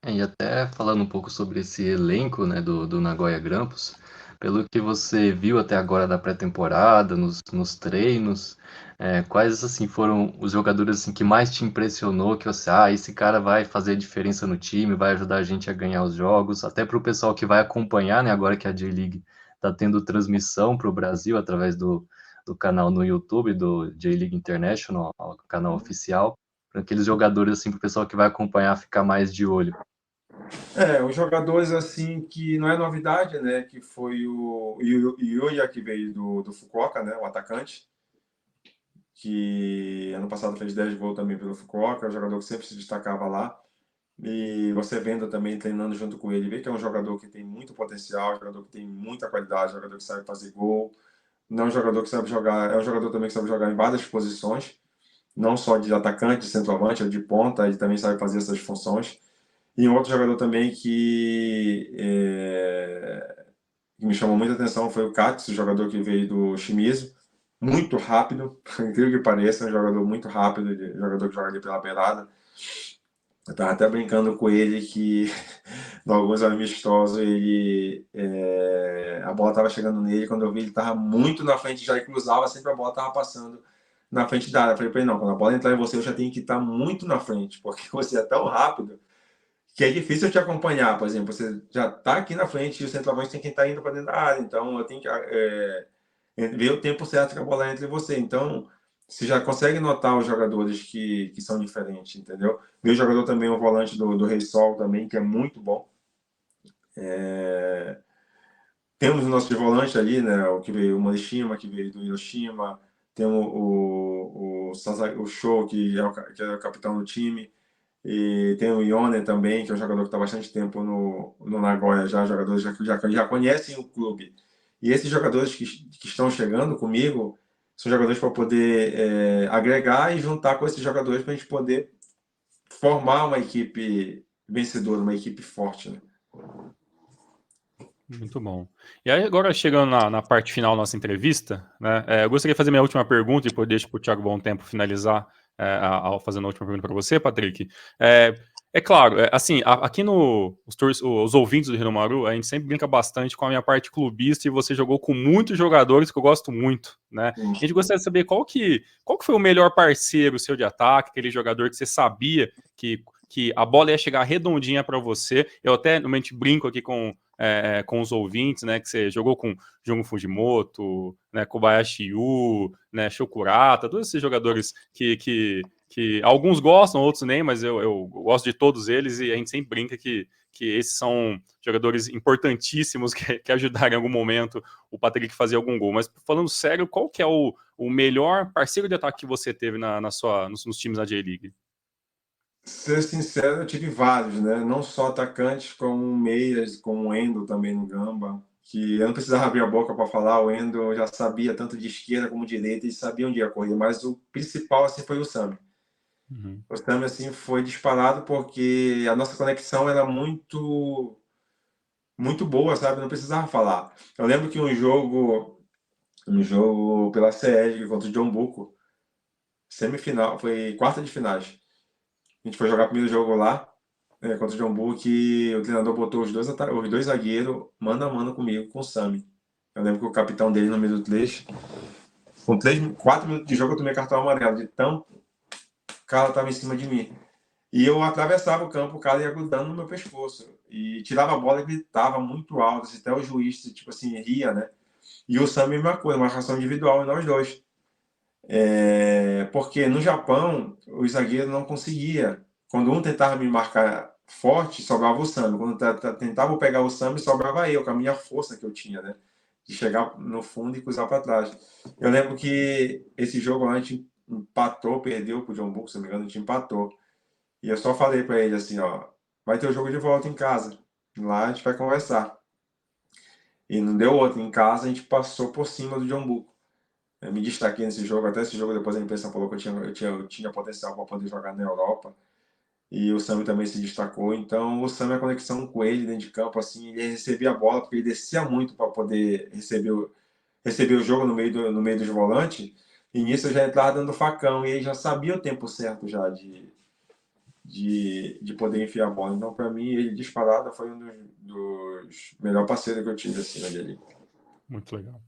Speaker 3: E até falando um pouco sobre esse elenco, né, do Nagoya Grampus, pelo que você viu até agora da pré-temporada, nos treinos, quais assim foram os jogadores assim que mais te impressionou, que você, esse cara vai fazer diferença no time, vai ajudar a gente a ganhar os jogos, até para o pessoal que vai acompanhar, né, agora que a J-League está tendo transmissão para o Brasil através do canal no YouTube do J-League International, o canal oficial, para aqueles jogadores assim, para o pessoal que vai acompanhar ficar mais de olho.
Speaker 2: Os jogadores assim que não é novidade, né? Que foi o Yuya, que veio do Fukuoka, né? O atacante, que ano passado fez 10 gols também pelo Fukuoka, é um jogador que sempre se destacava lá. E você vendo também, treinando junto com ele, vê que é um jogador que tem muito potencial, um jogador que tem muita qualidade, um jogador que sabe fazer gol, não é um jogador que sabe jogar, é um jogador também que sabe jogar em várias posições, não só de atacante, de centroavante, ou de ponta, ele também sabe fazer essas funções. E um outro jogador também que me chamou muita atenção foi o Katsu, jogador que veio do Shimizu, muito rápido, incrível que pareça, um jogador muito rápido, jogador que joga ali pela beirada. Eu estava até brincando com ele que, em alguns amistosos, a bola estava chegando nele, quando eu vi ele estava muito na frente, já cruzava, sempre a bola estava passando na frente da área. Eu falei para ele, não, quando a bola entrar em você, eu já tenho que estar muito na frente, porque você é tão rápido que é difícil eu te acompanhar. Por exemplo, você já está aqui na frente e o centroavante tem que estar indo para dentro da área, então eu tenho que ver o tempo certo que a bola entra em você. Então, você já consegue notar os jogadores que são diferentes, entendeu? Meu jogador também, o volante do Rei Sol também, que é muito bom. Temos o nosso volante ali, né? O que veio o Morishima, que veio do Hiroshima. Temos o Sho, que é o capitão do time. E tem o Ione também, que é um jogador que está há bastante tempo no Nagoya, jogadores já conhecem o clube. E esses jogadores que estão chegando comigo são jogadores para poder agregar e juntar com esses jogadores para a gente poder formar uma equipe vencedora, uma equipe forte, né?
Speaker 1: Muito bom. E aí, agora chegando na parte final da nossa entrevista, né, eu gostaria de fazer minha última pergunta e depois deixo para o Thiago Bom Tempo finalizar fazendo a última pergunta para você, Patrick. É claro, assim, aqui os ouvintes do Hiromaru, a gente sempre brinca bastante com a minha parte clubista e você jogou com muitos jogadores que eu gosto muito, né? A gente gostaria de saber qual que foi o melhor parceiro seu de ataque, aquele jogador que você sabia que a bola ia chegar redondinha para você. Eu até, normalmente, brinco aqui com os ouvintes, né, que você jogou com Jungo Fujimoto, né, Kobayashi Yu, né, Shokurata, todos esses jogadores que alguns gostam, outros nem, mas eu gosto de todos eles e a gente sempre brinca que esses são jogadores importantíssimos que ajudaram em algum momento o Patrick a fazer algum gol. Mas falando sério, qual que é o melhor parceiro de ataque que você teve nos times da J-League?
Speaker 2: Ser sincero, eu tive vários, né? Não só atacantes, como meias, como o Endo também no Gamba, que eu não precisava abrir a boca para falar, o Endo já sabia tanto de esquerda como de direita e sabia onde ia correr, mas o principal assim foi o Sami.
Speaker 1: Uhum.
Speaker 2: O Sami assim foi disparado porque a nossa conexão era muito boa, sabe? Não precisava falar. Eu lembro que um jogo pela CL contra o John Buco, semifinal, foi quarta de finais. A gente foi jogar o primeiro jogo lá, contra o John Bull, que o treinador botou os dois zagueiros mano a mano comigo, com o Sami. Eu lembro que o capitão dele no minuto 3, com 4 minutos de jogo, eu tomei cartão amarelo, de tão o cara estava em cima de mim. E eu atravessava o campo, o cara ia grudando no meu pescoço. E tirava a bola e gritava muito alto, assim, até o juiz, tipo assim, ria, né? E o Sami, mesma coisa, marcação individual em nós dois. Porque no Japão, os zagueiros não conseguia. Quando um tentava me marcar forte, sobrava o Sami. Quando tentava pegar o Sami, sobrava eu, com a minha força que eu tinha, né? De chegar no fundo e cruzar para trás. Eu lembro que esse jogo a gente empatou, perdeu pro John Bull, se não me engano, a gente empatou. E eu só falei para ele assim, ó, vai ter o jogo de volta em casa. Lá a gente vai conversar. E não deu outro. Em casa a gente passou por cima do John Buco. Eu me destaquei nesse jogo, até esse jogo depois a imprensa falou que eu tinha potencial para poder jogar na Europa. E o Sami também se destacou. Então o Sami, a conexão com ele dentro de campo, assim, ele recebia a bola, porque ele descia muito para poder receber o jogo no meio dos volantes. E nisso eu já entrava dando facão, e ele já sabia o tempo certo já de poder enfiar a bola. Então, para mim, ele disparado foi um dos melhores parceiros que eu tive assim na J-League.
Speaker 1: Muito legal.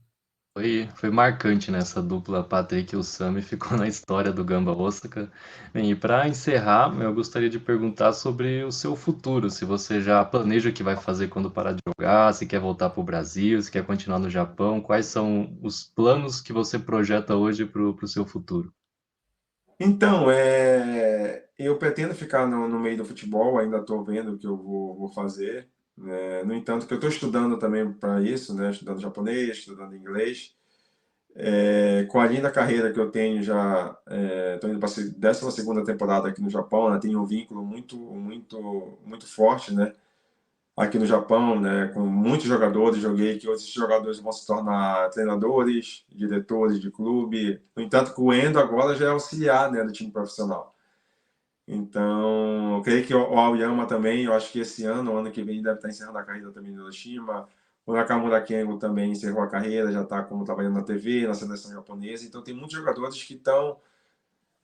Speaker 3: Foi marcante nessa dupla Patrick e o Sami, ficou na história do Gamba Osaka. Bem, e para encerrar, eu gostaria de perguntar sobre o seu futuro, se você já planeja o que vai fazer quando parar de jogar, se quer voltar para o Brasil, se quer continuar no Japão, quais são os planos que você projeta hoje para o seu futuro?
Speaker 2: Então, eu pretendo ficar no meio do futebol, ainda estou vendo o que eu vou fazer. Né? No entanto, que eu estou estudando também para isso, né? Estudando japonês, estudando inglês. Com a linda carreira que eu tenho já, estou indo para a 12ª temporada aqui no Japão, né? Tenho um vínculo muito forte, né? Aqui no Japão, né? Com muitos jogadores, joguei que outros jogadores vão se tornar treinadores, diretores de clube. No entanto, que o Endo agora já é auxiliar, né, do time profissional. Então, eu creio que o Aoyama também, eu acho que esse ano que vem, deve estar encerrando a carreira também no Hiroshima. O Nakamura Kengo também encerrou a carreira, já está trabalhando na TV, na seleção japonesa. Então, tem muitos jogadores que estão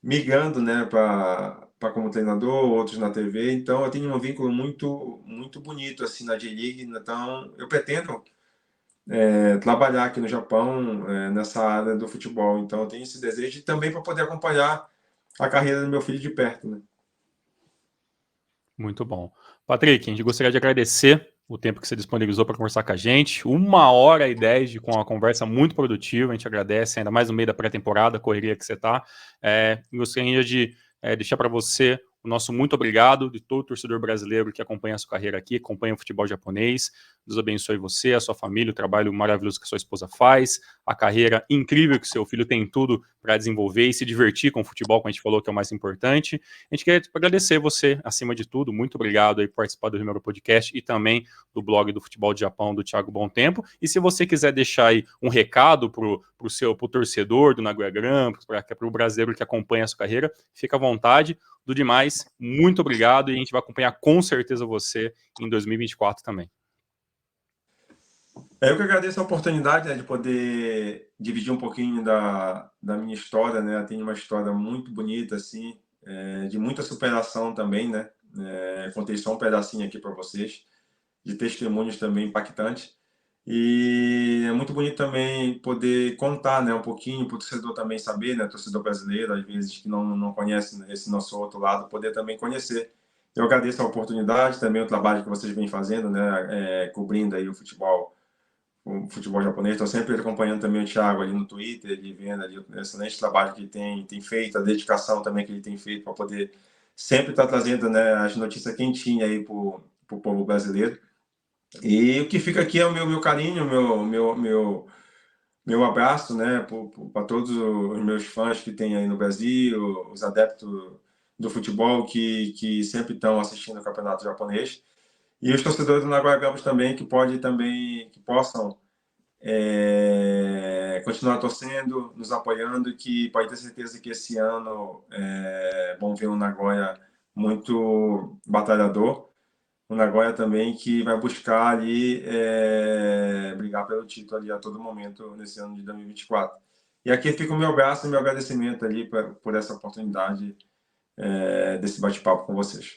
Speaker 2: migrando, né, para como treinador, outros na TV. Então, eu tenho um vínculo muito bonito assim na J-League. Então, eu pretendo trabalhar aqui no Japão nessa área do futebol. Então, eu tenho esse desejo e também para poder acompanhar a carreira do meu filho de perto, né?
Speaker 1: Muito bom. Patrick, a gente gostaria de agradecer o tempo que você disponibilizou para conversar com a gente. 1h10 com uma conversa muito produtiva. A gente agradece, ainda mais no meio da pré-temporada, a correria que você está. Gostaria de deixar para você o nosso muito obrigado de todo torcedor brasileiro que acompanha a sua carreira aqui, acompanha o futebol japonês. Deus abençoe você, a sua família, o trabalho maravilhoso que a sua esposa faz, a carreira incrível que seu filho tem tudo para desenvolver e se divertir com o futebol, como a gente falou, que é o mais importante. A gente quer agradecer você, acima de tudo. Muito obrigado aí por participar do primeiro podcast e também do blog do Futebol de Japão, do Thiago Bom Tempo. E se você quiser deixar aí um recado pro torcedor do Nagoya Grampus, para o brasileiro que acompanha a sua carreira, fica à vontade. Do demais, muito obrigado e a gente vai acompanhar com certeza você em 2024 também.
Speaker 2: Eu que agradeço a oportunidade, né, de poder dividir um pouquinho da minha história, né? Eu tenho uma história muito bonita, assim, de muita superação também, né? Contei só um pedacinho aqui para vocês, de testemunhos também impactantes. E é muito bonito também poder contar, né, um pouquinho para o torcedor também saber, né, torcedor brasileiro, às vezes que não conhece esse nosso outro lado, poder também conhecer. Eu agradeço a oportunidade, também o trabalho que vocês vêm fazendo, né, cobrindo aí o futebol japonês. Estou sempre acompanhando também o Thiago ali no Twitter, ele vendo ali o excelente trabalho que ele tem feito, a dedicação também que ele tem feito para poder sempre estar trazendo, né, as notícias quentinhas aí para o povo brasileiro. E o que fica aqui é o meu carinho, meu abraço, né, para todos os meus fãs que tem aí no Brasil, os adeptos do futebol que sempre estão assistindo o campeonato japonês, e os torcedores do Nagoya Grampus também que possam continuar torcendo, nos apoiando, e que pode ter certeza que esse ano vamos ver um Nagoya muito batalhador. O Nagoya também que vai buscar ali brigar pelo título ali a todo momento nesse ano de 2024. E aqui fica o meu abraço e meu agradecimento ali por essa oportunidade desse bate-papo com vocês.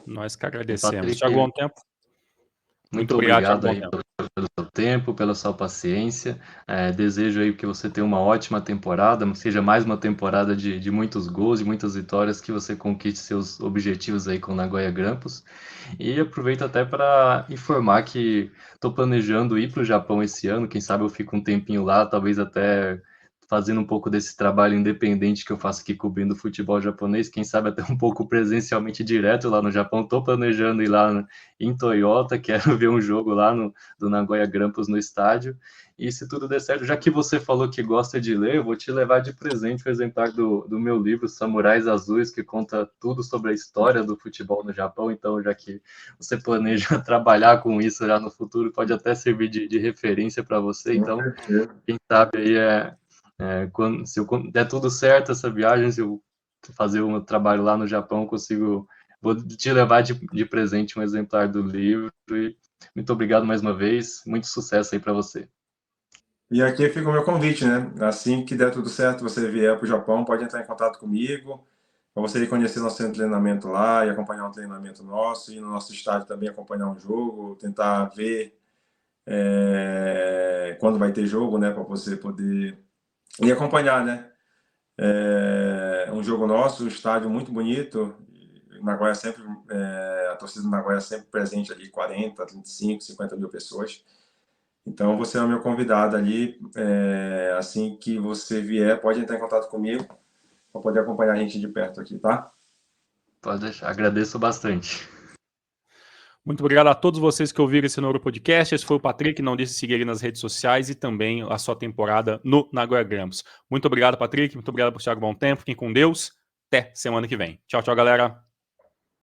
Speaker 1: Nós que agradecemos.
Speaker 3: Patrick,
Speaker 1: Thiago Bom Tempo.
Speaker 3: muito
Speaker 1: obrigado, Thiago
Speaker 3: obrigado
Speaker 1: Bom
Speaker 3: aí
Speaker 1: Tempo.
Speaker 3: pelo seu tempo, pela sua paciência. Desejo aí que você tenha uma ótima temporada, seja mais uma temporada de muitos gols, de muitas vitórias, que você conquiste seus objetivos aí com o Nagoya Grampus. E aproveito até para informar que estou planejando ir para o Japão esse ano. Quem sabe eu fico um tempinho lá, talvez até fazendo um pouco desse trabalho independente que eu faço aqui cobrindo o futebol japonês, quem sabe até um pouco presencialmente direto lá no Japão. Estou planejando ir lá em Toyota, quero ver um jogo lá do Nagoya Grampus no estádio. E se tudo der certo, já que você falou que gosta de ler, eu vou te levar de presente o exemplar do meu livro, Samurais Azuis, que conta tudo sobre a história do futebol no Japão. Então, já que você planeja trabalhar com isso já no futuro, pode até servir de referência para você. Então, quem sabe aí se der tudo certo essa viagem, se eu fazer um trabalho lá no Japão, vou te levar de presente um exemplar do livro. E muito obrigado mais uma vez, muito sucesso aí para você.
Speaker 2: E aqui fica o meu convite, né? Assim que der tudo certo, você vier para o Japão, pode entrar em contato comigo, para você ir conhecer nosso centro de treinamento lá e acompanhar um treinamento nosso, ir no nosso estádio também acompanhar um jogo, tentar ver quando vai ter jogo, né? Para você poder ir acompanhar, né? Um jogo nosso, um estádio muito bonito. Nagoya sempre, a torcida do Nagoya sempre presente ali, 40, 35, 50 mil pessoas. Então, você é o meu convidado ali. Assim que você vier, pode entrar em contato comigo para poder acompanhar a gente de perto aqui, tá?
Speaker 3: Pode deixar, agradeço bastante.
Speaker 1: Muito obrigado a todos vocês que ouviram esse Neuro Podcast. Esse foi o Patrick. Não deixe de seguir ele nas redes sociais e também a sua temporada no Nagoya Grampus. Muito obrigado, Patrick. Muito obrigado por Thiago Bom Tempo. Fiquem com Deus. Até semana que vem. Tchau, tchau, galera.